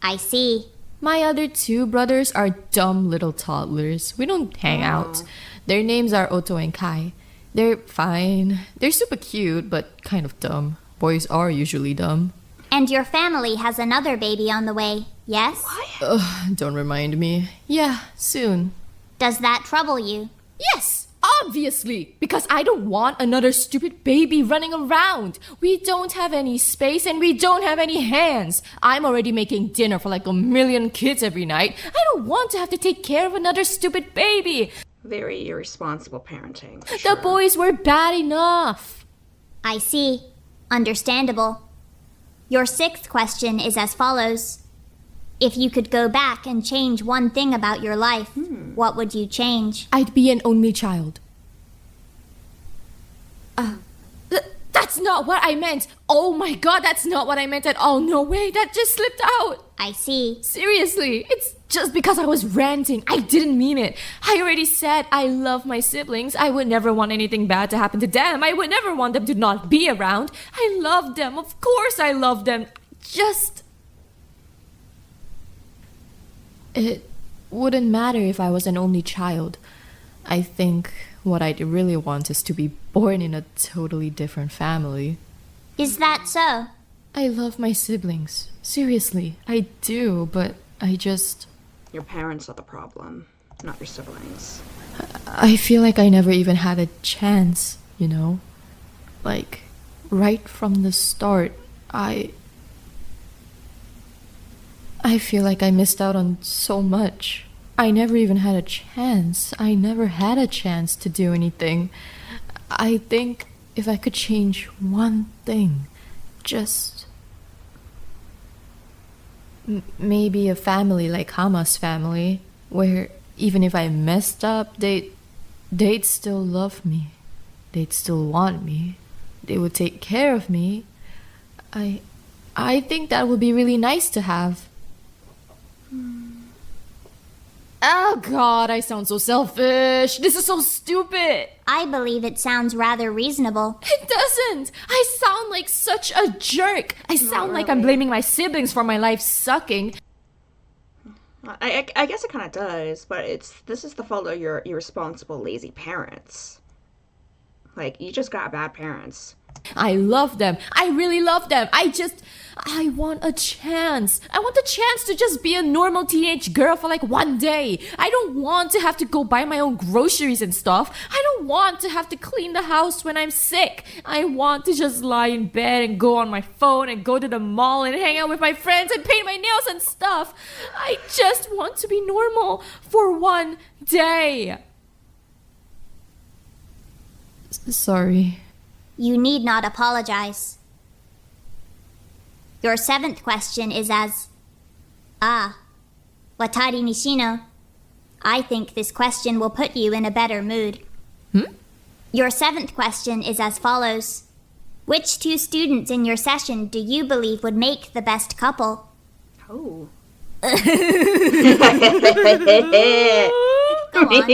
I see. My other 2 brothers are dumb little toddlers. We don't hang out. Their names are Otto and Kai. They're fine. They're super cute, but kind of dumb. Boys are usually dumb. And your family has another baby on the way, yes? Ugh, don't remind me. Yeah, soon. Does that trouble you? Yes, obviously, because I don't want another stupid baby running around. We don't have any space and we don't have any hands. I'm already making dinner for like 1 million kids every night. I don't want to have to take care of another stupid baby. Very irresponsible parenting. The boys were bad enough. I see. Understandable. Your 6th question is as follows. If you could go back and change one thing about your life, what would you change? I'd be an only child. That's not what I meant. Oh my god, that's not what I meant at all. No way, that just slipped out. I see. Seriously, it's just because I was ranting. I didn't mean it. I already said I love my siblings. I would never want anything bad to happen to them. I would never want them to not be around. I love them. Of course I love them. Just... It wouldn't matter if I was an only child. I think what I'd really want is to be born in a totally different family. Is that so? I love my siblings. Seriously, I do, but I just... Your parents are the problem, not your siblings. I feel like I never even had a chance, you know? Like, right from the start, I feel like I missed out on so much. I never even had a chance. I never had a chance to do anything. I think if I could change one thing, just... maybe a family like Hama's family, where even if I messed up, they'd still love me. They'd still want me. They would take care of me. I think that would be really nice to have. Oh god, I sound so selfish. This is so stupid. I believe it sounds rather reasonable. It doesn't. I sound like such a jerk. I sound like I'm blaming my siblings for my life sucking. I guess it kind of does, but this is the fault of your irresponsible, lazy parents. Like, you just got bad parents. I love them. I really love them. I want a chance. I want the chance to just be a normal teenage girl for like one day. I don't want to have to go buy my own groceries and stuff. I don't want to have to clean the house when I'm sick. I want to just lie in bed and go on my phone and go to the mall and hang out with my friends and paint my nails and stuff. I just want to be normal for one day. Sorry. You need not apologize. Your 7th question is as... Watari Nishino. I think this question will put you in a better mood. Your 7th question is as follows. Which 2 students in your session do you believe would make the best couple? Oh. Go on.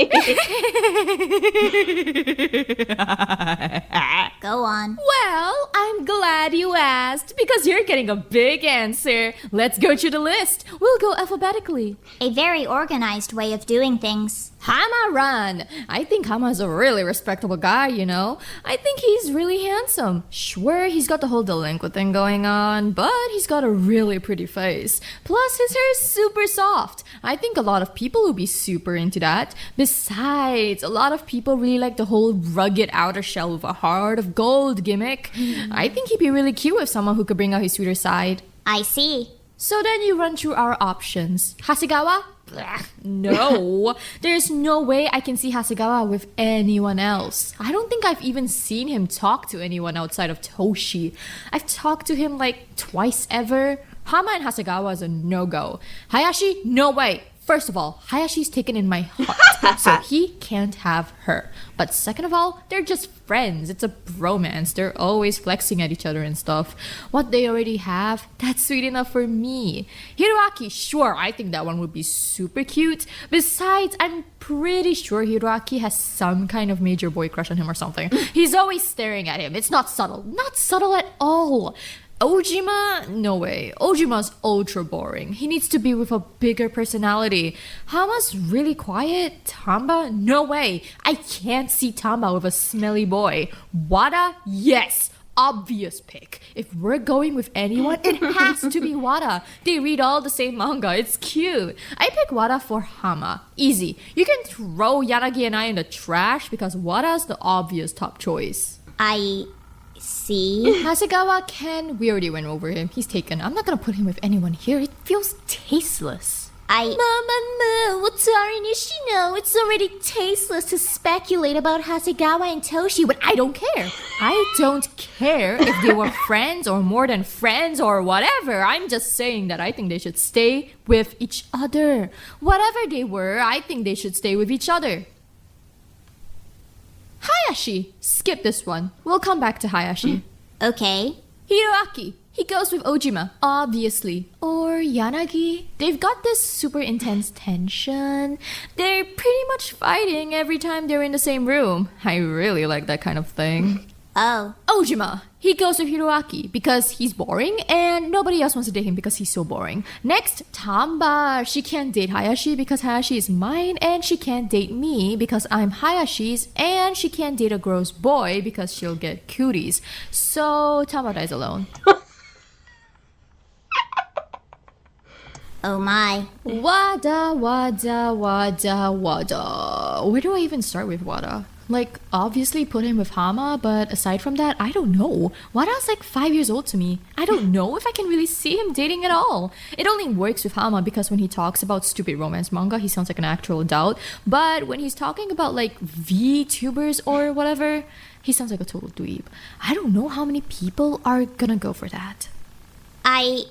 Go on. Well, I'm glad you asked, because you're getting a big answer. Let's go through the list. We'll go alphabetically. A very organized way of doing things. Hama-ran. I think Hama's a really respectable guy, you know? I think he's really handsome. Sure, he's got the whole delinquent thing going on, but he's got a really pretty face. Plus, his hair is super soft. I think a lot of people will be super into that. Besides, a lot of people really like the whole rugged outer shell with a heart of gold gimmick. I think he'd be really cute with someone who could bring out his sweeter side. I see. So then you run through our options. Hasegawa? Blech, no. There's no way I can see Hasegawa with anyone else. I don't think I've even seen him talk to anyone outside of Toshi. I've talked to him like twice ever. Hama and Hasegawa is a no-go. Hayashi? No way. First of all, Hayashi's taken in my heart, so he can't have her. But second of all, they're just friends. It's a bromance. They're always flexing at each other and stuff. What they already have, that's sweet enough for me. Hiroaki, sure, I think that one would be super cute. Besides, I'm pretty sure Hiroaki has some kind of major boy crush on him or something. He's always staring at him. It's not subtle. Not subtle at all. Ojima? No way. Ojima's ultra boring. He needs to be with a bigger personality. Hama's really quiet. Tamba? No way. I can't see Tamba with a smelly boy. Wada? Yes. Obvious pick. If we're going with anyone, it has to be Wada. They read all the same manga. It's cute. I pick Wada for Hama. Easy. You can throw Yanagi and I in the trash because Wada's the obvious top choice. I see. Hasegawa Ken, we already went over him. He's taken. I'm not gonna put him with anyone here. It feels tasteless. Mama, what's Ari Nishino? It's already tasteless to speculate about Hasegawa and Toshi, but I don't care. I don't care if they were friends or more than friends or whatever. I'm just saying that I think they should stay with each other. Whatever they were, I think they should stay with each other. Hayashi. Skip this one. We'll come back to Hayashi. Okay. Hiroaki. He goes with Ojima, obviously. Or Yanagi. They've got this super intense tension. They're pretty much fighting every time they're in the same room. I really like that kind of thing. Oh. Ojima. He goes with Hiroaki because he's boring and nobody else wants to date him because he's so boring. Next, Tamba. She can't date Hayashi because Hayashi is mine, and she can't date me because I'm Hayashi's, and she can't date a gross boy because she'll get cuties. So Tamba dies alone. Oh my. Wada. Where do I even start with Wada? Like, obviously put him with Hama, but aside from that, I don't know. Wada's like 5 years old to me. I don't know if I can really see him dating at all. It only works with Hama because when he talks about stupid romance manga, he sounds like an actual adult. But when he's talking about like VTubers or whatever, he sounds like a total dweeb. I don't know how many people are gonna go for that. I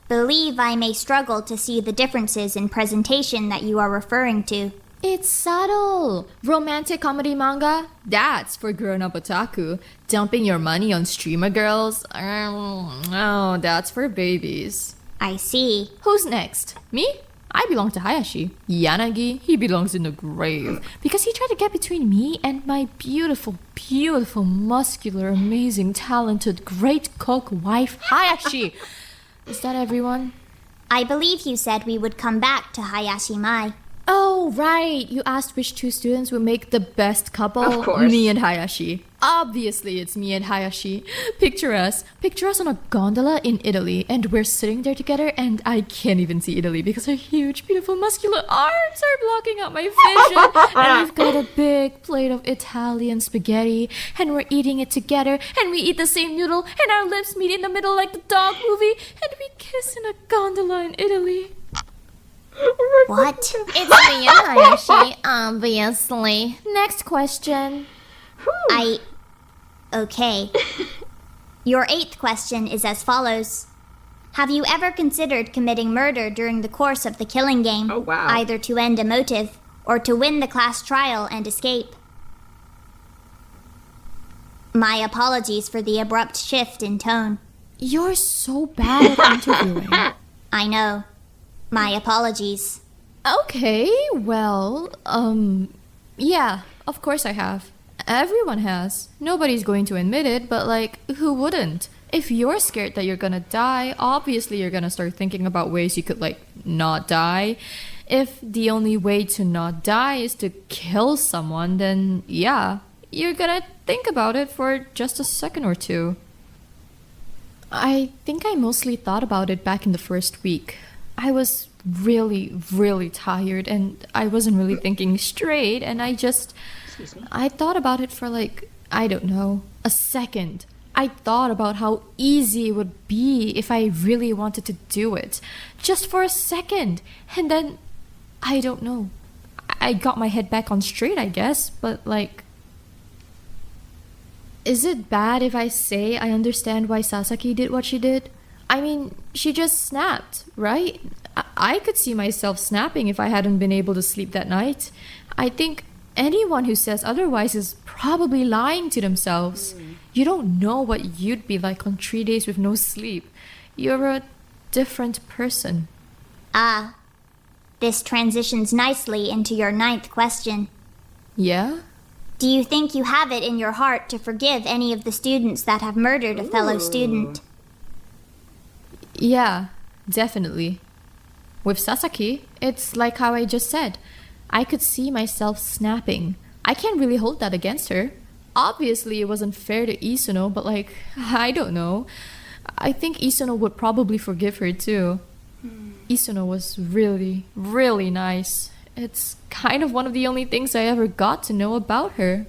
believe I may struggle to see the differences in presentation that you are referring to. It's subtle. Romantic comedy manga? That's for grown-up otaku. Dumping your money on streamer girls? Oh, that's for babies. I see. Who's next? Me? I belong to Hayashi. Yanagi, he belongs in the grave. Because he tried to get between me and my beautiful, muscular, amazing, talented, great cook wife, Hayashi. Is that everyone? I believe you said we would come back to Hayashi Mai. Oh, right. You asked which two students would make the best couple. Of course. Me and Hayashi. Obviously, it's me and Hayashi. Picture us. Picture us on a gondola in Italy, and we're sitting there together, and I can't even see Italy because her huge, beautiful, muscular arms are blocking out my vision. And we've got a big plate of Italian spaghetti, and we're eating it together, and we eat the same noodle, and our lips meet in the middle like the dog movie, and we kiss in a gondola in Italy. What? It's me and Hayashi, obviously. Next question. Okay. Your 8th question is as follows. Have you ever considered committing murder during the course of the killing game? Oh, wow. Either to end a motive, or to win the class trial and escape? My apologies for the abrupt shift in tone. You're so bad at interviewing. I know. My apologies. Okay, well, yeah, of course I have. Everyone has. Nobody's going to admit it, but like, who wouldn't? If you're scared that you're gonna die, obviously you're gonna start thinking about ways you could, like, not die. If the only way to not die is to kill someone, then yeah, you're gonna think about it for just a second or two. I think I mostly thought about it back in the first week. I was really tired and I wasn't really thinking straight, and I thought about it for like, I don't know, a second. I thought about how easy it would be if I really wanted to do it. Just for a second. And then, I don't know. I got my head back on straight, I guess. But like... Is it bad if I say I understand why Sasaki did what she did? I mean, she just snapped, right? I could see myself snapping if I hadn't been able to sleep that night. I think anyone who says otherwise is probably lying to themselves. You don't know what you'd be like on 3 days with no sleep. You're a different person. Ah, this transitions nicely into your 9th question. Yeah? Do you think you have it in your heart to forgive any of the students that have murdered a fellow student? Yeah, definitely. With Sasaki, it's like how I just said. I could see myself snapping. I can't really hold that against her. Obviously, it wasn't fair to Isuno, but like, I don't know. I think Isuno would probably forgive her too. Isuno was really, really nice. It's kind of one of the only things I ever got to know about her.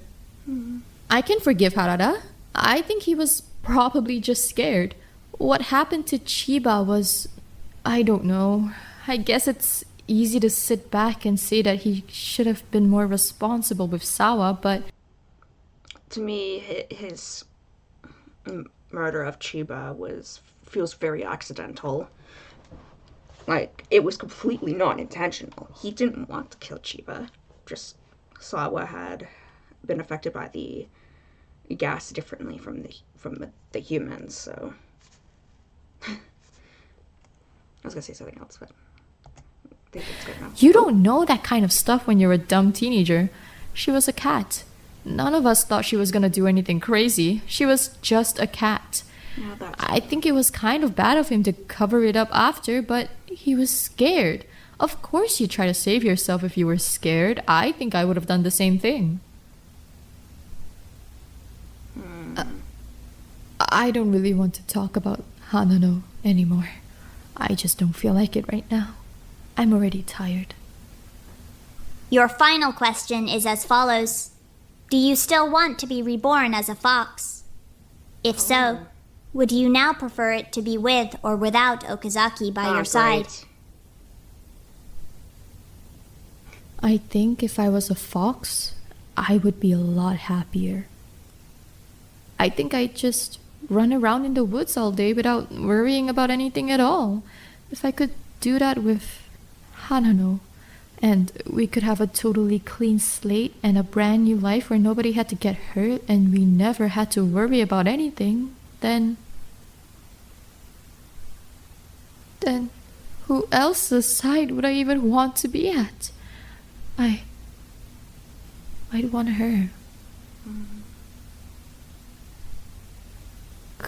I can forgive Harada. I think he was probably just scared. What happened to Chiba was... I don't know. I guess it's easy to sit back and say that he should have been more responsible with Sawa, but... To me, his murder of Chiba feels very accidental. Like, it was completely not intentional. He didn't want to kill Chiba. Just Sawa had been affected by the gas differently from the humans, so... I was gonna say something else, but... I think it's good now. You don't know that kind of stuff when you're a dumb teenager. She was a cat. None of us thought she was gonna do anything crazy. She was just a cat. I think it was kind of bad of him to cover it up after, but he was scared. Of course you'd try to save yourself if you were scared. I think I would have done the same thing. I don't really want to talk about Hanano anymore. I just don't feel like it right now. I'm already tired. Your final question is as follows. Do you still want to be reborn as a fox? If so, would you now prefer it to be with or without Okazaki by your side? I think if I was a fox, I would be a lot happier. I think I'd just run around in the woods all day without worrying about anything at all. If I could do that with Hanano, and we could have a totally clean slate and a brand new life where nobody had to get hurt and we never had to worry about anything, then who else's side would I even want to be at? I'd want her.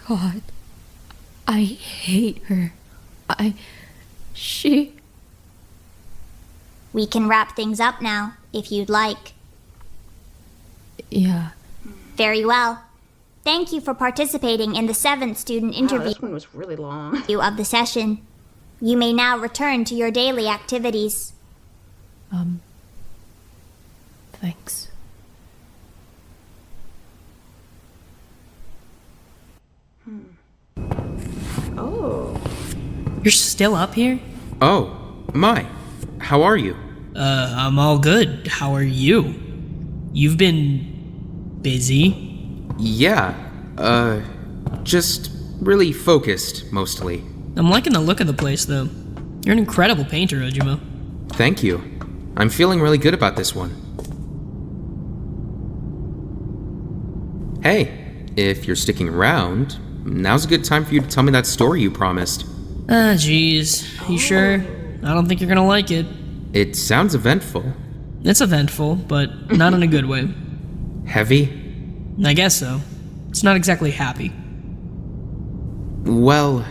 God, I hate her. We can wrap things up now, if you'd like. Yeah. Very well. Thank you for participating in the 7th student interview This one was really long. of the session. You may now return to your daily activities. Thanks. Oh. You're still up here? Oh, my. How are you? I'm all good. How are you? You've been busy? Yeah, just really focused, mostly. I'm liking the look of the place, though. You're an incredible painter, Ojima. Thank you. I'm feeling really good about this one. Hey, if you're sticking around, now's a good time for you to tell me that story you promised. Ah, jeez. You sure? I don't think you're gonna like it. It sounds eventful. It's eventful, but not in a good way. Heavy? I guess so. It's not exactly happy. Well,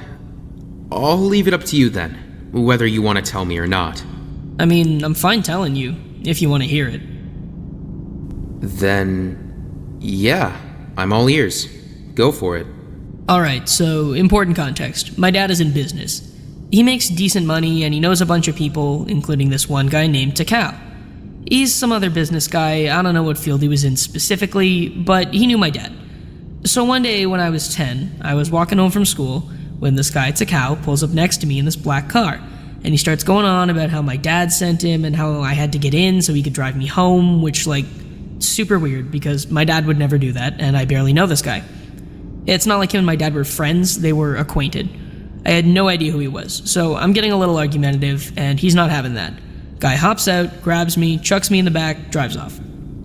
I'll leave it up to you then, whether you want to tell me or not. I mean, I'm fine telling you, if you want to hear it. Then, yeah, I'm all ears. Go for it. Alright, so important context. My dad is in business. He makes decent money and he knows a bunch of people, including this one guy named Takao. He's some other business guy, I don't know what field he was in specifically, but he knew my dad. So one day when I was 10, I was walking home from school when this guy, Takao, pulls up next to me in this black car. And he starts going on about how my dad sent him and how I had to get in so he could drive me home, which, like, super weird because my dad would never do that and I barely know this guy. It's not like him and my dad were friends, they were acquainted. I had no idea who he was, so I'm getting a little argumentative and he's not having that. Guy hops out, grabs me, chucks me in the back, drives off.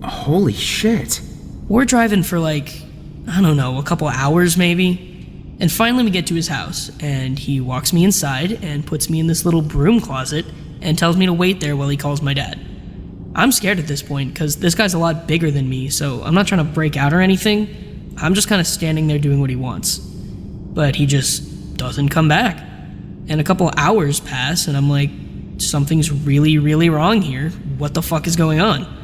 Holy shit. We're driving for like, I don't know, a couple hours maybe. And finally we get to his house, and he walks me inside and puts me in this little broom closet and tells me to wait there while he calls my dad. I'm scared at this point, because this guy's a lot bigger than me, so I'm not trying to break out or anything. I'm just kind of standing there doing what he wants. But he just doesn't come back. And a couple hours pass, and I'm like, something's really, really wrong here. What the fuck is going on?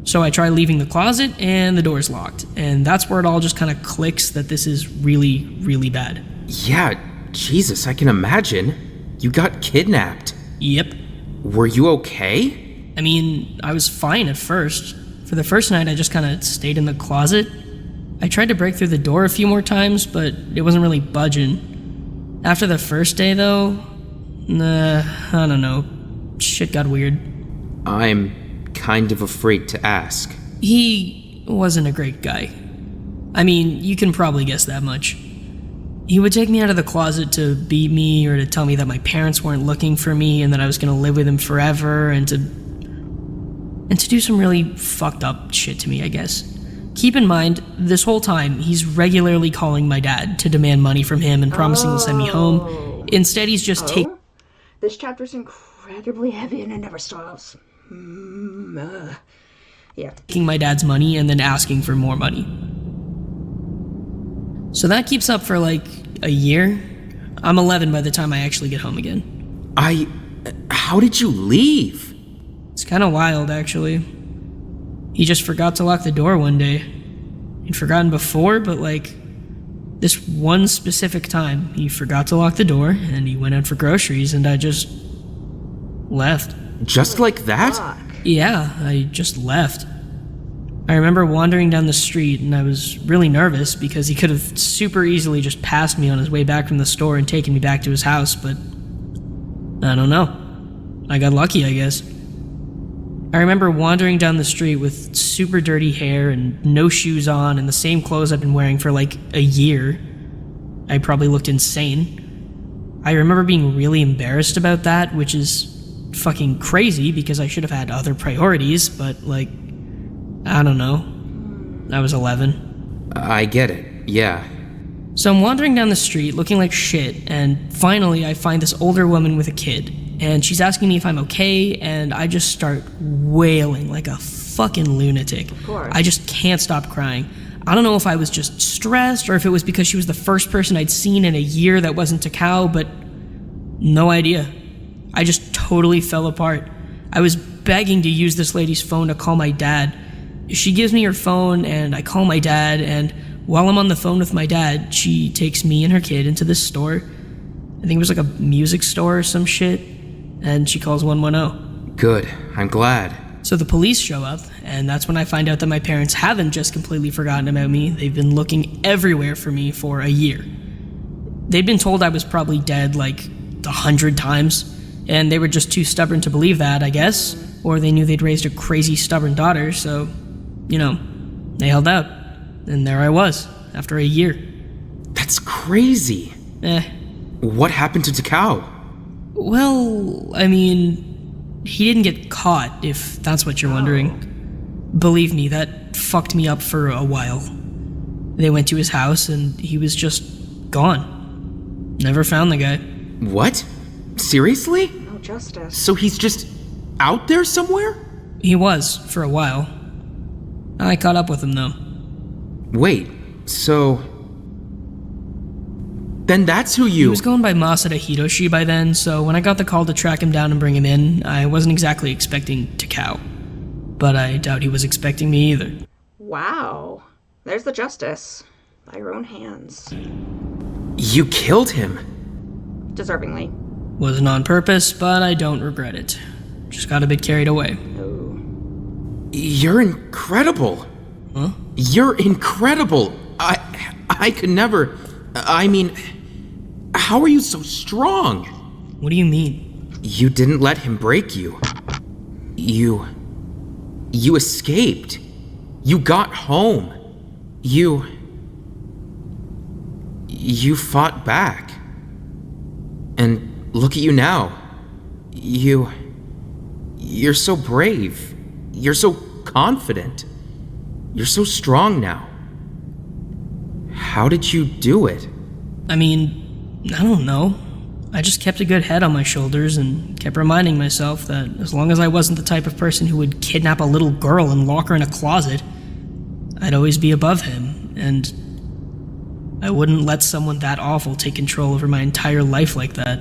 So I try leaving the closet, and the door's locked. And that's where it all just kind of clicks that this is really, really bad. Yeah, Jesus, I can imagine. You got kidnapped. Yep. Were you okay? I mean, I was fine at first. For the first night, I just kind of stayed in the closet. I tried to break through the door a few more times, but it wasn't really budging. After the first day, though, I don't know. Shit got weird. I'm kind of afraid to ask. He wasn't a great guy. I mean, you can probably guess that much. He would take me out of the closet to beat me or to tell me that my parents weren't looking for me and that I was going to live with him forever and to do some really fucked up shit to me, I guess. Keep in mind, this whole time, he's regularly calling my dad to demand money from him and promising to send me home. Instead, he's just taking... This chapter's incredibly heavy and it never stops. Yeah. Taking my dad's money and then asking for more money. So that keeps up for like a year. I'm 11 by the time I actually get home again. How did you leave? It's kind of wild, actually. He just forgot to lock the door one day. He'd forgotten before, but like this one specific time, he forgot to lock the door and he went out for groceries and I just left. Just like that? Yeah, I just left. I remember wandering down the street and I was really nervous because he could have super easily just passed me on his way back from the store and taken me back to his house, but I don't know. I got lucky, I guess. I remember wandering down the street with super dirty hair and no shoes on and the same clothes I've been wearing for like a year. I probably looked insane. I remember being really embarrassed about that, which is fucking crazy because I should have had other priorities, but like, I don't know. I was 11. I get it, yeah. So I'm wandering down the street looking like shit, and finally I find this older woman with a kid, and she's asking me if I'm okay, and I just start wailing like a fucking lunatic. Of course. I just can't stop crying. I don't know if I was just stressed or if it was because she was the first person I'd seen in a year that wasn't Takao, but no idea. I just totally fell apart. I was begging to use this lady's phone to call my dad. She gives me her phone and I call my dad, and while I'm on the phone with my dad, she takes me and her kid into this store. I think it was like a music store or some shit, and she calls 110. Good, I'm glad. So the police show up, and that's when I find out that my parents haven't just completely forgotten about me. They've been looking everywhere for me for a year. They'd been told I was probably dead like 100 times, and they were just too stubborn to believe that, I guess. Or they knew they'd raised a crazy, stubborn daughter, so, you know, they held out. And there I was, after a year. That's crazy. What happened to Takao? Well, I mean, he didn't get caught, if that's what you're wondering. Believe me, that fucked me up for a while. They went to his house, and he was just gone. Never found the guy. What? Seriously? No justice. So he's just out there somewhere? He was, for a while. I caught up with him, though. Wait, so... Then that's who you... He was going by Masada Hiroshi by then, so when I got the call to track him down and bring him in, I wasn't exactly expecting Takao. But I doubt he was expecting me either. Wow. There's the justice. By your own hands. You killed him? Deservingly. Wasn't on purpose, but I don't regret it. Just got a bit carried away. Oh. You're incredible. Huh? You're incredible. I could never. I mean, how are you so strong? What do you mean? You didn't let him break you. You escaped. You got home. You fought back. And look at you now. You're so brave. You're so confident. You're so strong now. How did you do it? I mean, I don't know. I just kept a good head on my shoulders and kept reminding myself that as long as I wasn't the type of person who would kidnap a little girl and lock her in a closet, I'd always be above him, and I wouldn't let someone that awful take control over my entire life like that.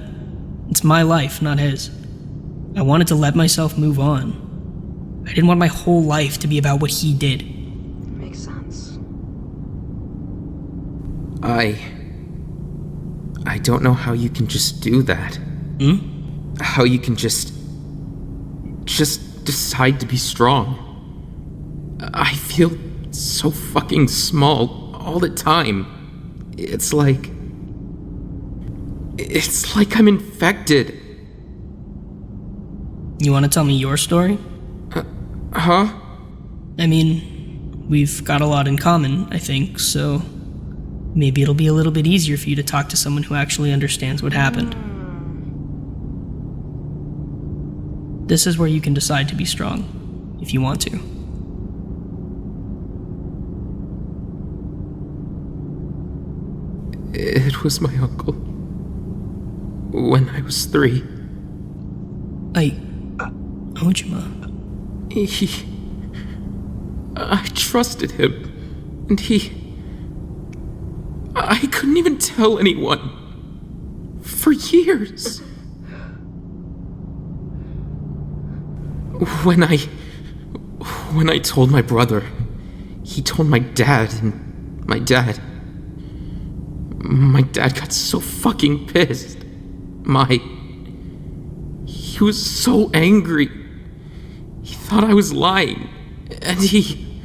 It's my life, not his. I wanted to let myself move on. I didn't want my whole life to be about what he did. Makes sense. I don't know how you can just do that. How you can just decide to be strong. I feel so fucking small all the time. It's like I'm infected. You want to tell me your story? Huh? I mean, we've got a lot in common, I think, so maybe it'll be a little bit easier for you to talk to someone who actually understands what happened. This is where you can decide to be strong, if you want to. It was my uncle. When I was 3. Ojima. I trusted him, and I couldn't even tell anyone. For years. When I told my brother, he told my dad, and my dad got so fucking pissed. He was so angry. He thought I was lying, and he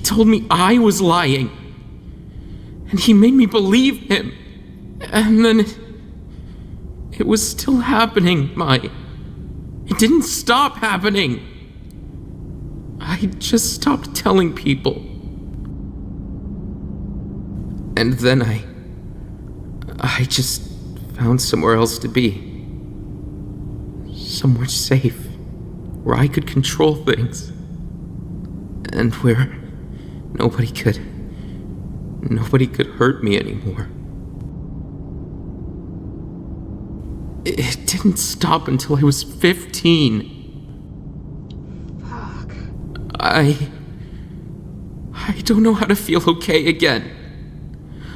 told me I was lying. And he made me believe him. And then it was still happening, It didn't stop happening. I just stopped telling people. And then I just found somewhere else to be. Somewhere safe, where I could control things. And where nobody could hurt me anymore. It didn't stop until I was 15. Fuck. I don't know how to feel okay again.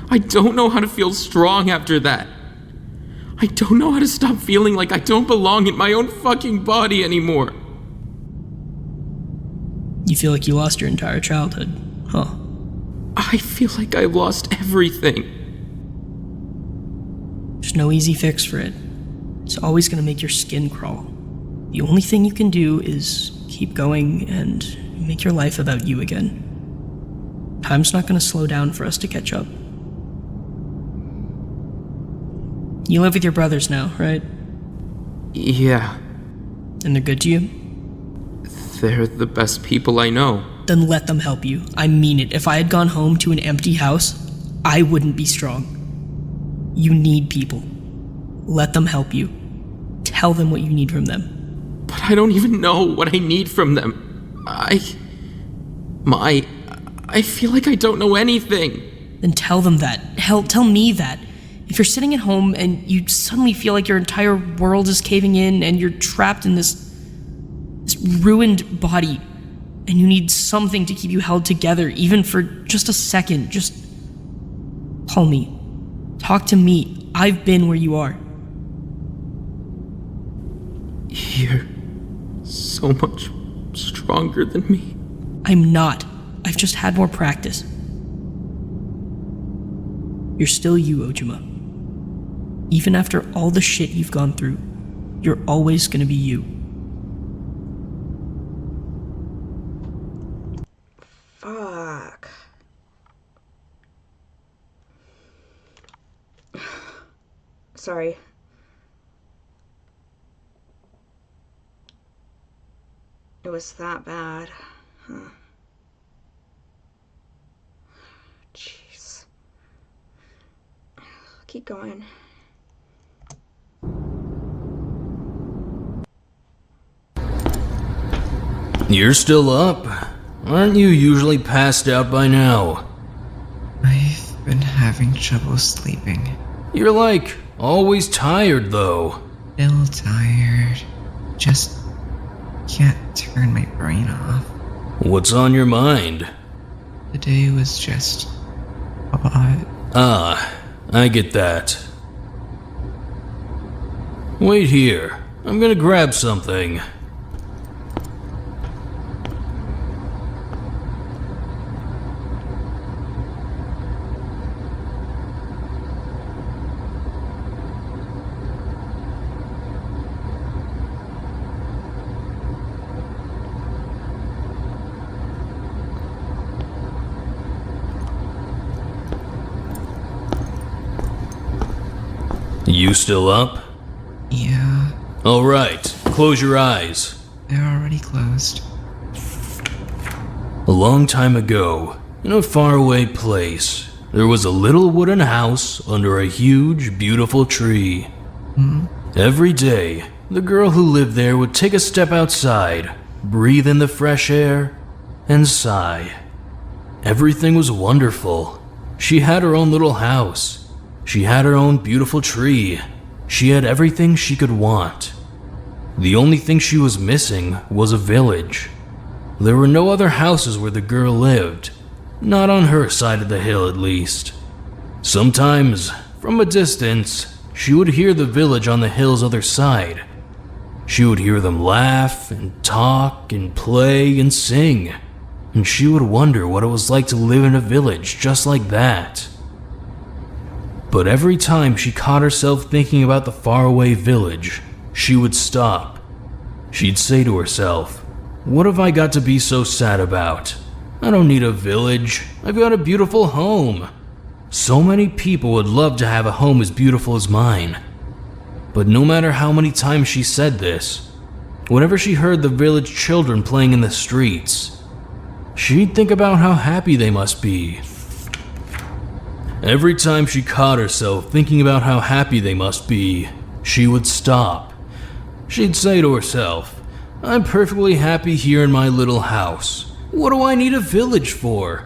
I don't know how to feel strong after that. I don't know how to stop feeling like I don't belong in my own fucking body anymore. You feel like you lost your entire childhood, huh? I feel like I lost everything. There's no easy fix for it. It's always gonna make your skin crawl. The only thing you can do is keep going and make your life about you again. Time's not gonna slow down for us to catch up. You live with your brothers now, right? Yeah. And they're good to you? They're the best people I know. Then let them help you. I mean it. If I had gone home to an empty house, I wouldn't be strong. You need people. Let them help you. Tell them what you need from them. But I don't even know what I need from them. I feel like I don't know anything. Then tell them that. Hell, tell me that. If you're sitting at home and you suddenly feel like your entire world is caving in and you're trapped in this ruined body and you need something to keep you held together, even for just a second, just call me. Talk to me. I've been where you are. You're so much stronger than me. I'm not. I've just had more practice. You're still you, Ojima. Even after all the shit you've gone through, you're always gonna be you. Fuck. sorry. It was that bad. Huh. Jeez. Keep going. You're still up? Aren't you usually passed out by now? I've been having trouble sleeping. You're like always tired though. Still tired. Just can't turn my brain off. What's on your mind? The day was just a lot. Ah, I get that. Wait here. I'm gonna grab something. You still up? Yeah, Alright, close your eyes. they're already closed. A long time ago, in a faraway place, there was a little wooden house under a huge, beautiful tree. Every day, the girl who lived there would take a step outside, breathe in the fresh air, and sigh. Everything was wonderful. She had her own little house. She had her own beautiful tree. She had everything she could want. The only thing she was missing was a village. There were no other houses where the girl lived. Not on her side of the hill, at least. Sometimes, from a distance, she would hear the village on the hill's other side. She would hear them laugh and talk and play and sing. And she would wonder what it was like to live in a village just like that. But every time she caught herself thinking about the faraway village, she would stop. She'd say to herself, "What have I got to be so sad about? I don't need a village. I've got a beautiful home. So many people would love to have a home as beautiful as mine." But no matter how many times she said this, whenever she heard the village children playing in the streets, she'd think about how happy they must be. Every time she caught herself thinking about how happy they must be, she would stop. She'd say to herself, "I'm perfectly happy here in my little house. What do I need a village for?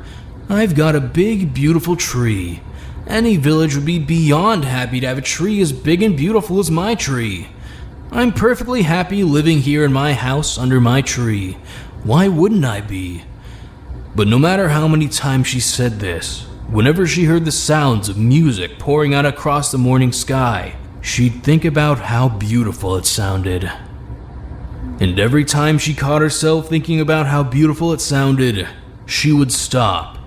I've got a big, beautiful tree. Any village would be beyond happy to have a tree as big and beautiful as my tree. I'm perfectly happy living here in my house under my tree. Why wouldn't I be?" But no matter how many times she said this, whenever she heard the sounds of music pouring out across the morning sky, she'd think about how beautiful it sounded. And every time she caught herself thinking about how beautiful it sounded, she would stop.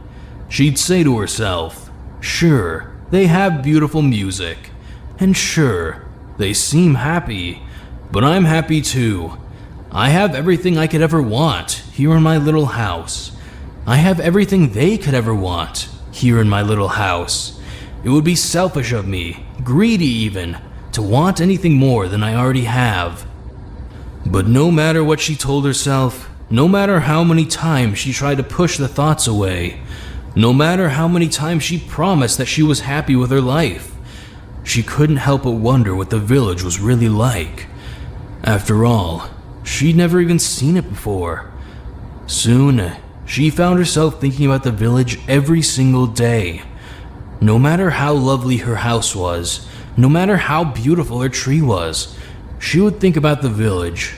She'd say to herself, "Sure, they have beautiful music. And sure, they seem happy. But I'm happy too. I have everything I could ever want here in my little house. I have everything they could ever want here in my little house. It would be selfish of me, greedy even, to want anything more than I already have." But no matter what she told herself, no matter how many times she tried to push the thoughts away, no matter how many times she promised that she was happy with her life, she couldn't help but wonder what the village was really like. After all, she'd never even seen it before. Soon, she found herself thinking about the village every single day. No matter how lovely her house was, no matter how beautiful her tree was, she would think about the village.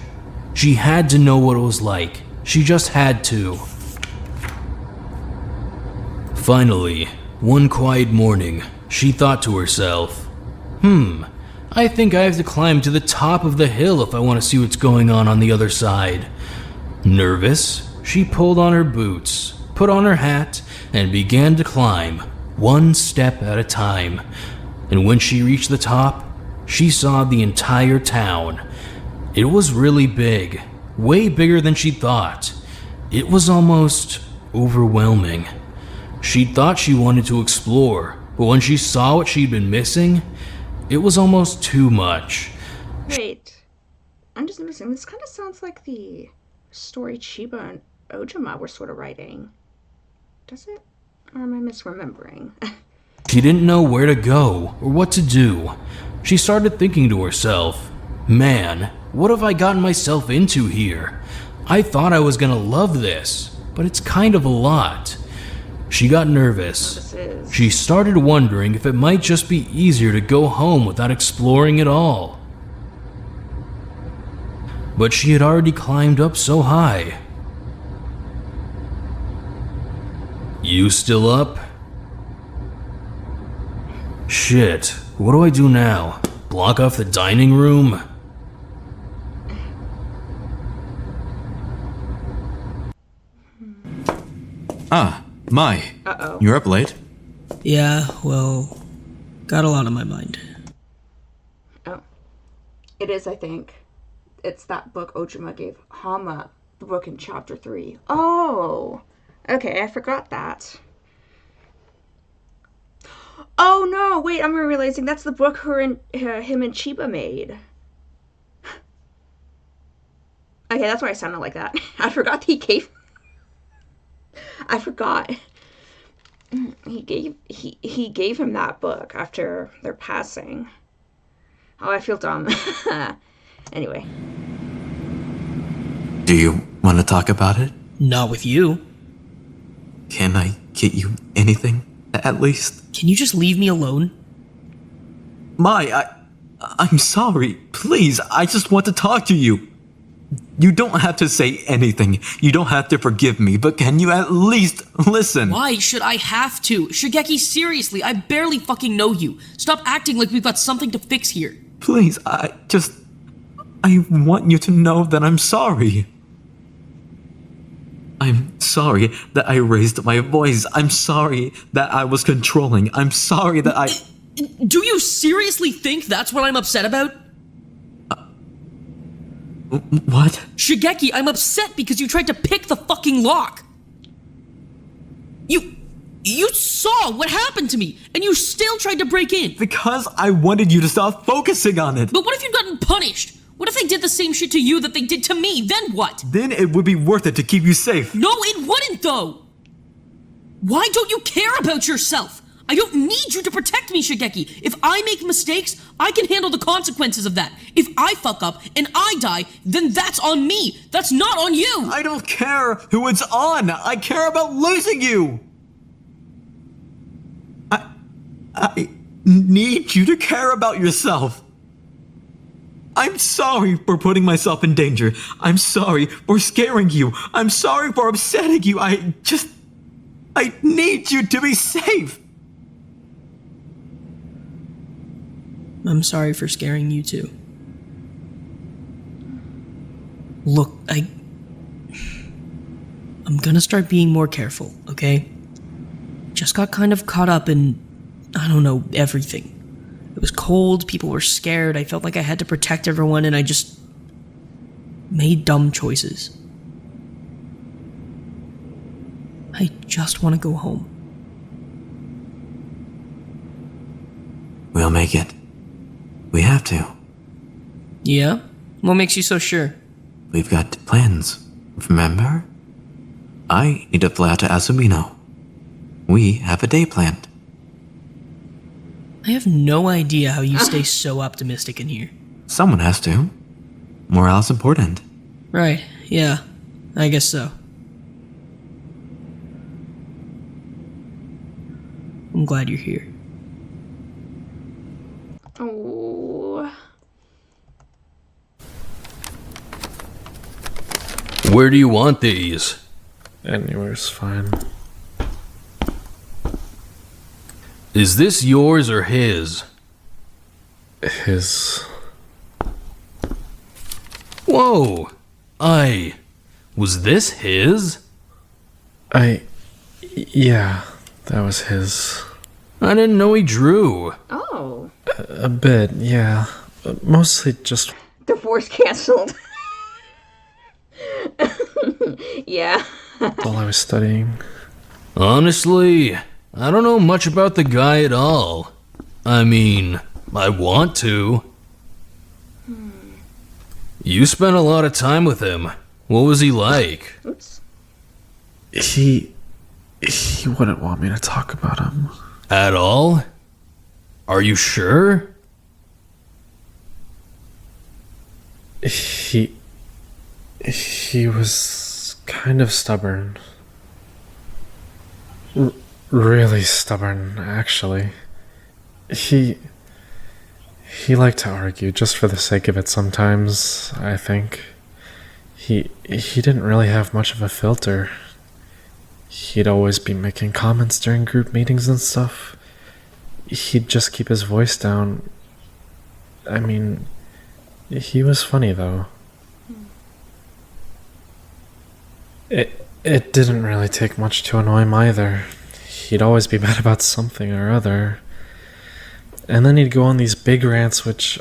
She had to know what it was like. She just had to. Finally, one quiet morning, she thought to herself, I think I have to climb to the top of the hill if I want to see what's going on the other side. Nervous, she pulled on her boots, put on her hat, and began to climb, one step at a time. And when she reached the top, she saw the entire town. It was really big, way bigger than she thought. It was almost overwhelming. She thought she wanted to explore, but when she saw what she'd been missing, it was almost too much. Wait, I'm just noticing, this kind of sounds like the story Chiba and Ojima were sort of writing. Does it? Or am I misremembering? She didn't know where to go or what to do. She started thinking to herself, man, what have I gotten myself into here? I thought I was gonna love this, but it's kind of a lot. She got nervous. She started wondering if it might just be easier to go home without exploring it all. But she had already climbed up so high. You still up? Shit, what do I do now? Block off the dining room? Ah, Mai. Uh-oh. You're up late? Yeah, well, got a lot on my mind. Oh. It is, I think. It's that book Ojima gave Hama, the book in chapter 3. Oh! Okay, I forgot that. Oh no, wait, I'm realizing that's the book him and Chiba made. Okay, that's why I sounded like that. I forgot he gave... I forgot. He gave him that book after their passing. Oh, I feel dumb. Anyway. Do you want to talk about it? Not with you. Can I get you anything, at least? Can you just leave me alone? Mai, I'm sorry. Please, I just want to talk to you. You don't have to say anything. You don't have to forgive me, but can you at least listen? Why should I have to? Shigeki, seriously, I barely fucking know you. Stop acting like we've got something to fix here. Please, I want you to know that I'm sorry. I'm sorry that I raised my voice. I'm sorry that I was controlling. I'm sorry that I... Do you seriously think that's what I'm upset about? What? Shigeki, I'm upset because you tried to pick the fucking lock. You saw what happened to me, and you still tried to break in. Because I wanted you to stop focusing on it. But what if you'd gotten punished? What if they did the same shit to you that they did to me? Then what? Then it would be worth it to keep you safe. No, it wouldn't, though. Why don't you care about yourself? I don't need you to protect me, Shigeki. If I make mistakes, I can handle the consequences of that. If I fuck up and I die, then that's on me. That's not on you. I don't care who it's on. I care about losing you. I need you to care about yourself. I'm sorry for putting myself in danger. I'm sorry for scaring you. I'm sorry for upsetting you. I need you to be safe. I'm sorry for scaring you too. Look, I'm gonna start being more careful, okay? Just got kind of caught up in, I don't know, everything. It was cold, people were scared, I felt like I had to protect everyone, and I just made dumb choices. I just want to go home. We'll make it. We have to. Yeah? What makes you so sure? We've got plans, remember? I need to fly out to Asumino. We have a day planned. I have no idea how you stay so optimistic in here. Someone has to. Morale's important. Right, yeah. I guess so. I'm glad you're here. Oh. Where do you want these? Anywhere's fine. Is this yours or his? His... Whoa! Was this his? Yeah, that was his. I didn't know he drew. Oh. A bit, yeah. Mostly just... Divorce canceled. Yeah. while I was studying. Honestly, I don't know much about the guy at all. I mean, I want to. You spent a lot of time with him. What was he like? Oops. He wouldn't want me to talk about him. At all? Are you sure? He was kind of stubborn. Really stubborn, actually. He liked to argue just for the sake of it sometimes, I think. He didn't really have much of a filter. He'd always be making comments during group meetings and stuff. He'd just keep his voice down. I mean, he was funny though. It didn't really take much to annoy him either. He'd always be mad about something or other. And then he'd go on these big rants, which,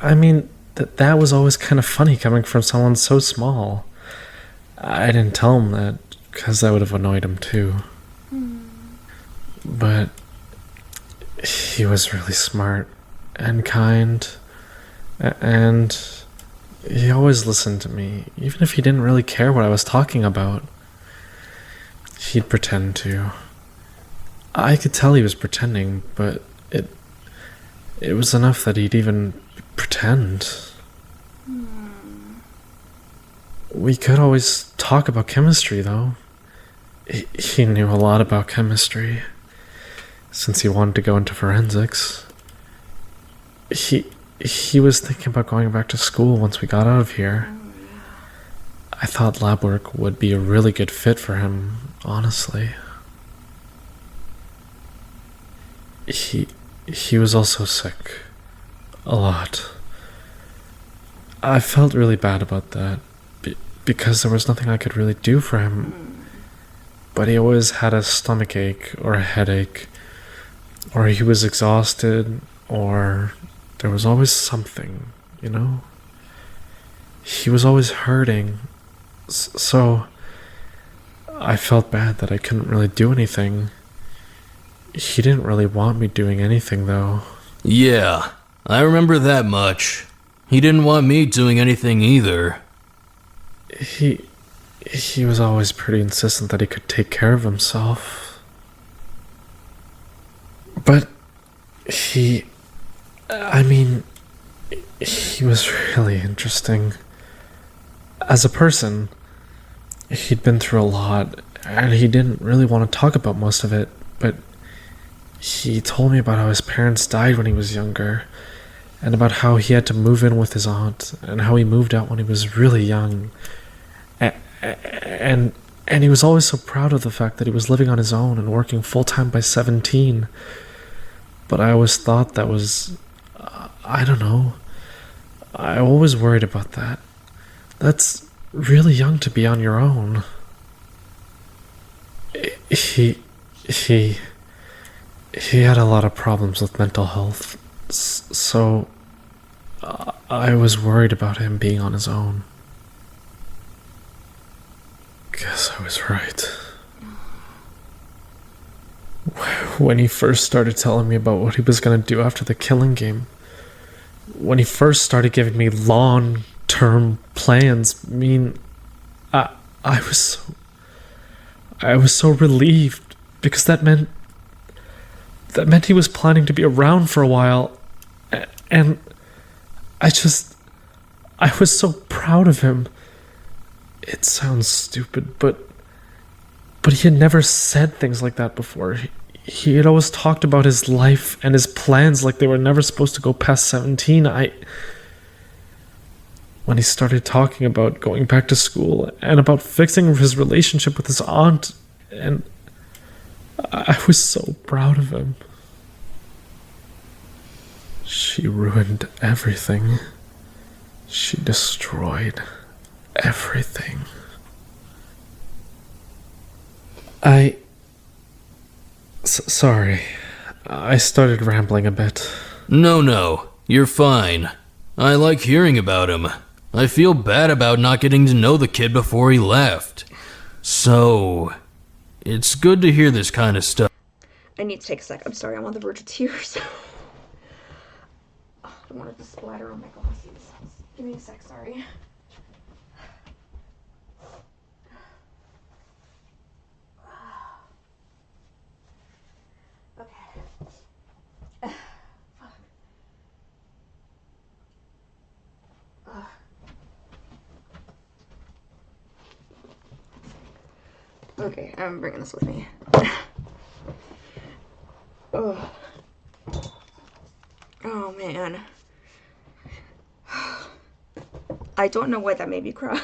I mean, that was always kind of funny coming from someone so small. I didn't tell him that, because that would have annoyed him too. But he was really smart and kind, and he always listened to me, even if he didn't really care what I was talking about. He'd pretend to. I could tell he was pretending, but it was enough that he'd even pretend. We could always talk about chemistry, though. He knew a lot about chemistry, since he wanted to go into forensics. He was thinking about going back to school once we got out of here. I thought lab work would be a really good fit for him, honestly. He was also sick. A lot. I felt really bad about that, because there was nothing I could really do for him. But he always had a stomach ache or a headache, or he was exhausted, or there was always something, you know? He was always hurting, so I felt bad that I couldn't really do anything. He didn't really want me doing anything, though. Yeah, I remember that much. He didn't want me doing anything either. He was always pretty insistent that he could take care of himself. But he was really interesting. As a person, he'd been through a lot, and he didn't really want to talk about most of it, but he told me about how his parents died when he was younger, and about how he had to move in with his aunt, and how he moved out when he was really young. And he was always so proud of the fact that he was living on his own and working full-time by 17. But I always thought that was... I don't know. I always worried about that. That's really young to be on your own. He had a lot of problems with mental health, so I was worried about him being on his own. Guess I was right. When he first started telling me about what he was going to do after the killing game, when he first started giving me long-term plans, I was so relieved, because that meant he was planning to be around for a while, and I was so proud of him. It sounds stupid, but he had never said things like that before. He had always talked about his life and his plans like they were never supposed to go past 17. When he started talking about going back to school and about fixing his relationship with his aunt, and I was so proud of him. She ruined everything. She destroyed everything. Sorry. I started rambling a bit. No, you're fine. I like hearing about him. I feel bad about not getting to know the kid before he left. So, it's good to hear this kind of stuff. I need to take a sec. I'm sorry, I'm on the verge of tears. don't want it to splatter on my glasses. Give me a sec, sorry. Okay. Fuck. Okay, I'm bringing this with me. Oh. Oh man. I don't know why that made me cry.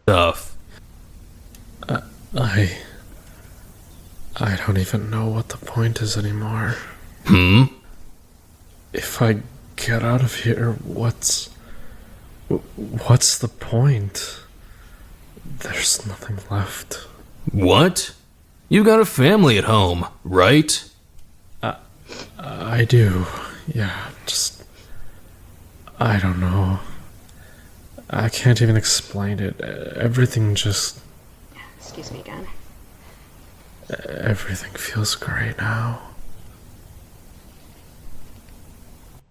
Tough. I don't even know what the point is anymore. If I get out of here, what's the point? There's nothing left. What? You got a family at home, right? I do. Yeah, just... I don't know. I can't even explain it. Everything just... Excuse me again. Everything feels great now.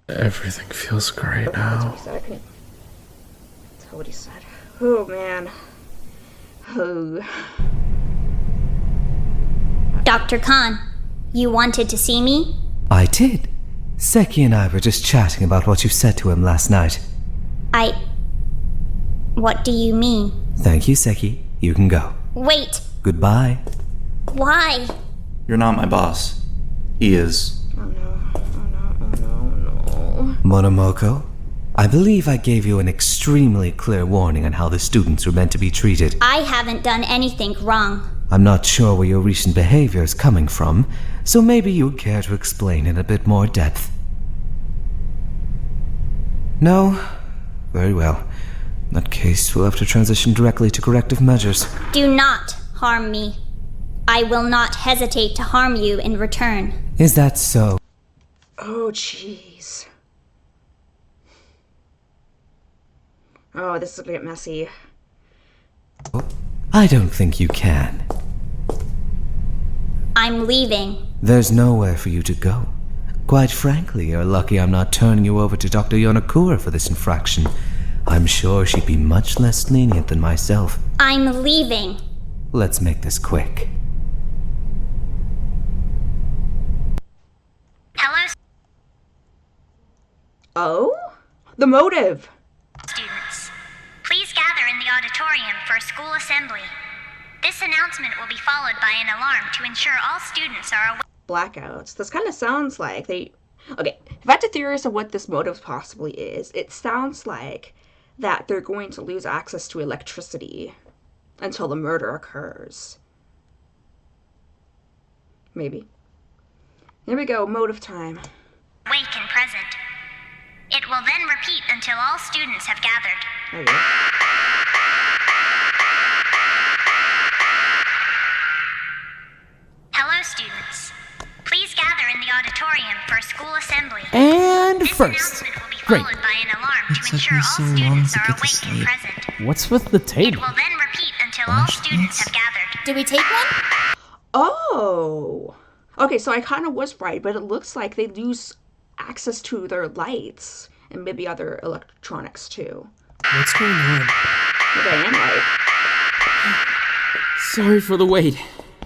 Everything feels great now. That's what he said. I couldn't tell what he said. Oh man. Oh. Dr. Khan, you wanted to see me? I did. Seki and I were just chatting about what you said to him last night. What do you mean? Thank you, Seki. You can go. Wait, Goodbye. why? You're not my boss. He is. Oh no. Oh no. Oh no. No. Monomoko, I believe I gave you an extremely clear warning on how the students were meant to be treated. I haven't done anything wrong. I'm not sure where your recent behavior is coming from, so maybe you'd care to explain in a bit more depth. No? Very well. In that case, we'll have to transition directly to corrective measures. Do not harm me. I will not hesitate to harm you in return. Is that so? Oh jeez. Oh, this is gonna get messy. I don't think you can. I'm leaving. There's nowhere for you to go. Quite frankly, you're lucky I'm not turning you over to Dr. Yonakura for this infraction. I'm sure she'd be much less lenient than myself. I'm leaving. Let's make this quick. Hello, Oh? The motive! students. Please gather in the auditorium for a school assembly. This announcement will be followed by an alarm to ensure all students are aware. Blackouts. This kind of sounds like they... Okay, if I had to theorize of what this motive possibly is, it sounds like that they're going to lose access to electricity until the murder occurs. Maybe. Here we go, motive time. Awake and present. It will then repeat until all students have gathered. There you go. Hello, students. Please gather in the auditorium for a school assembly. And This first. announcement will be Great. followed by an alarm to It took ensure me all so long students to are get to awake and sleep. present. What's with the It table? will then repeat until all students have gathered. Do we take one? Oh! Okay, so I kind of was right, but it looks like they lose access to their lights and maybe other electronics too. What's going on? Maybe I am right. Sorry for the wait.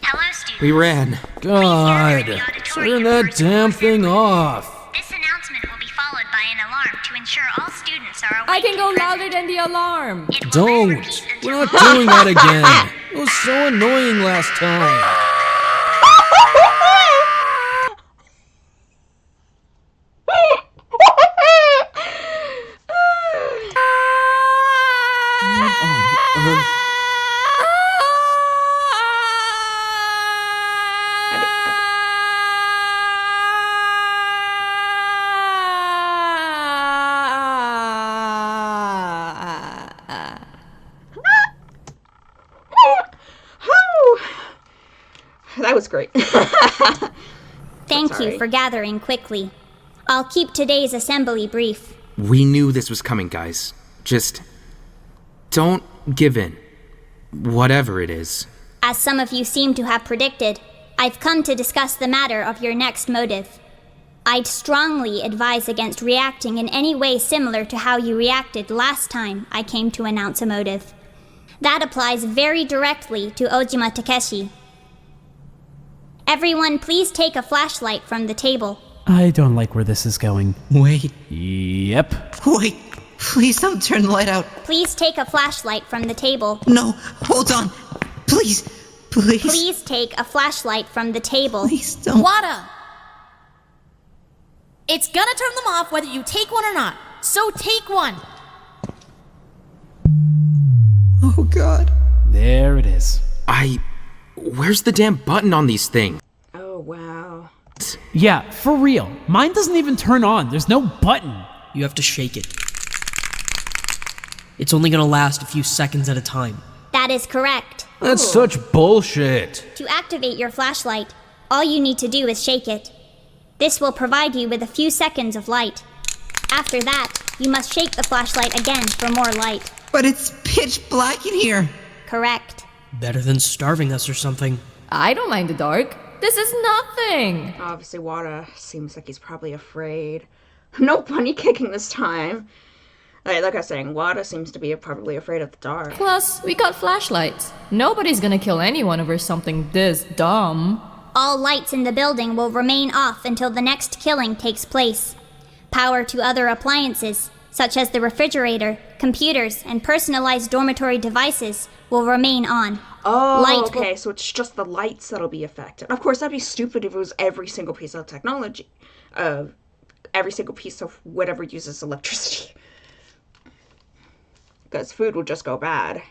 Hello, students. We ran. God, turn that damn thing off. This announcement will be followed by an alarm to ensure all students are awake. I can go and louder present. than the alarm. It will then Don't. repeat until We're not all doing that again. It was so annoying last time. That was great. Thank you Sorry. for gathering quickly. I'll keep today's assembly brief. We knew this was coming, guys. Just don't give in. Whatever it is. As some of you seem to have predicted, I've come to discuss the matter of your next motive. I'd strongly advise against reacting in any way similar to how you reacted last time I came to announce a motive. That applies very directly to Ojima Takeshi. Everyone, please take a flashlight from the table. I don't like where this is going. Wait. Yep. Wait. Please don't turn the light out. Please take a flashlight from the table. No, hold on. Please. Please. Please take a flashlight from the table. Please don't. Wada! It's gonna turn them off whether you take one or not. So take one. Oh, God. There it is. Where's the damn button on these things? Oh, wow. Yeah, for real. Mine doesn't even turn on. There's no button. You have to shake it. It's only gonna last a few seconds at a time. That is correct. That's such bullshit. To activate your flashlight, all you need to do is shake it. This will provide you with a few seconds of light. After that, you must shake the flashlight again for more light. But it's pitch black in here. Correct. Better than starving us or something. I don't mind the dark. This is nothing. Obviously, Wada seems like he's probably afraid. No bunny kicking this time. Like I was saying, Wada seems to be probably afraid of the dark. Plus, we got flashlights. Nobody's gonna kill anyone over something this dumb. All lights in the building will remain off until the next killing takes place. Power to other appliances, such as the refrigerator, computers, and personalized dormitory devices, will remain on. Oh, okay, so it's just the lights that'll be affected. Of course, that'd be stupid if it was every single piece of technology. Every single piece of whatever uses electricity. Because food would just go bad.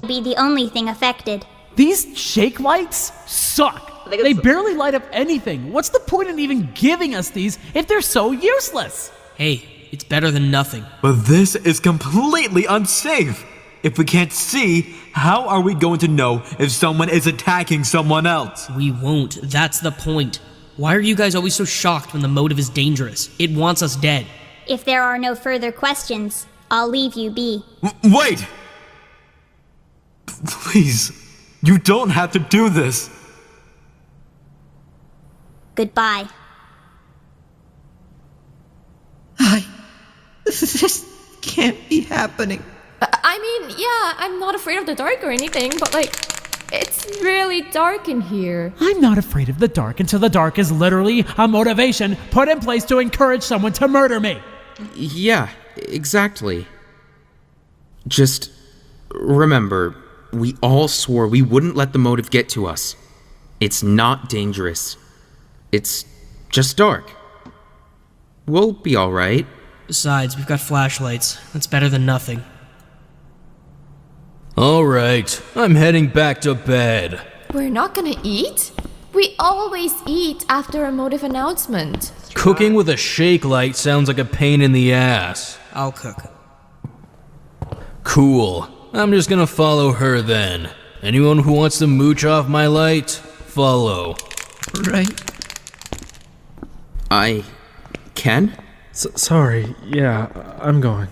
Be the only thing affected. These shake lights suck. They barely light up anything. What's the point in even giving us these if they're so useless? Hey, it's better than nothing. But this is completely unsafe. If we can't see, how are we going to know if someone is attacking someone else? We won't. That's the point. Why are you guys always so shocked when the motive is dangerous? It wants us dead. If there are no further questions, I'll leave you be. Wait! Please, you don't have to do this. Goodbye. This can't be happening. I mean, yeah, I'm not afraid of the dark or anything, but it's really dark in here. I'm not afraid of the dark until the dark is literally a motivation put in place to encourage someone to murder me. Yeah, exactly. Just remember, we all swore we wouldn't let the motive get to us. It's not dangerous. It's just dark. We'll be alright. Besides, we've got flashlights. That's better than nothing. Alright, I'm heading back to bed. We're not gonna eat? We always eat after a motive announcement. Cooking with a shake light sounds like a pain in the ass. I'll cook. Cool. I'm just gonna follow her then. Anyone who wants to mooch off my light, follow. Right. I can? Sorry, yeah, I'm going.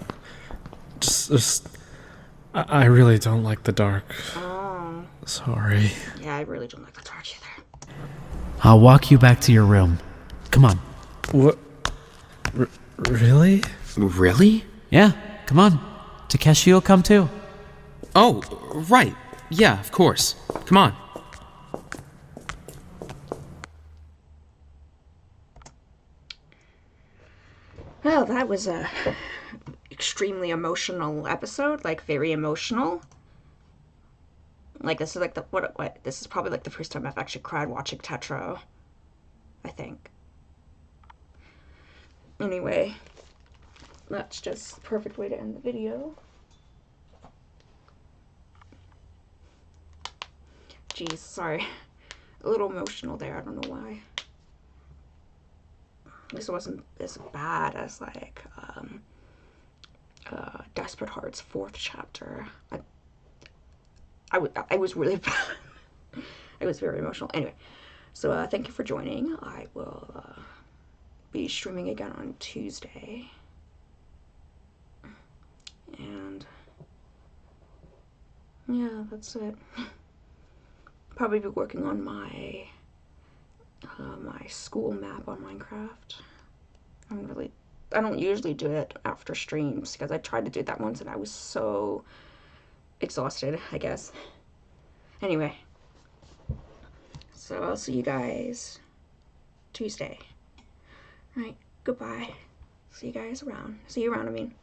I really don't like the dark. Oh. Sorry. Yeah, I really don't like the dark either. I'll walk you back to your room. Come on. What? Really? Really? Yeah, come on. Takeshi will come too. Oh, right. Yeah, of course. Come on. Well, that was a extremely emotional episode, very emotional. This is this is probably the first time I've actually cried watching Tetro, I think. Anyway, that's just the perfect way to end the video. Jeez, sorry. A little emotional there, I don't know why. At least it wasn't as bad as Desperate Heart's 4th chapter. I was really bad. I was very emotional. Anyway, so thank you for joining. I will be streaming again on Tuesday. And yeah, that's it. Probably be working on my my school map on Minecraft. I don't usually do it after streams because I tried to do that once and I was so exhausted, I guess. Anyway, so I'll see you guys Tuesday. Alright, goodbye. See you guys around. See you around, I mean.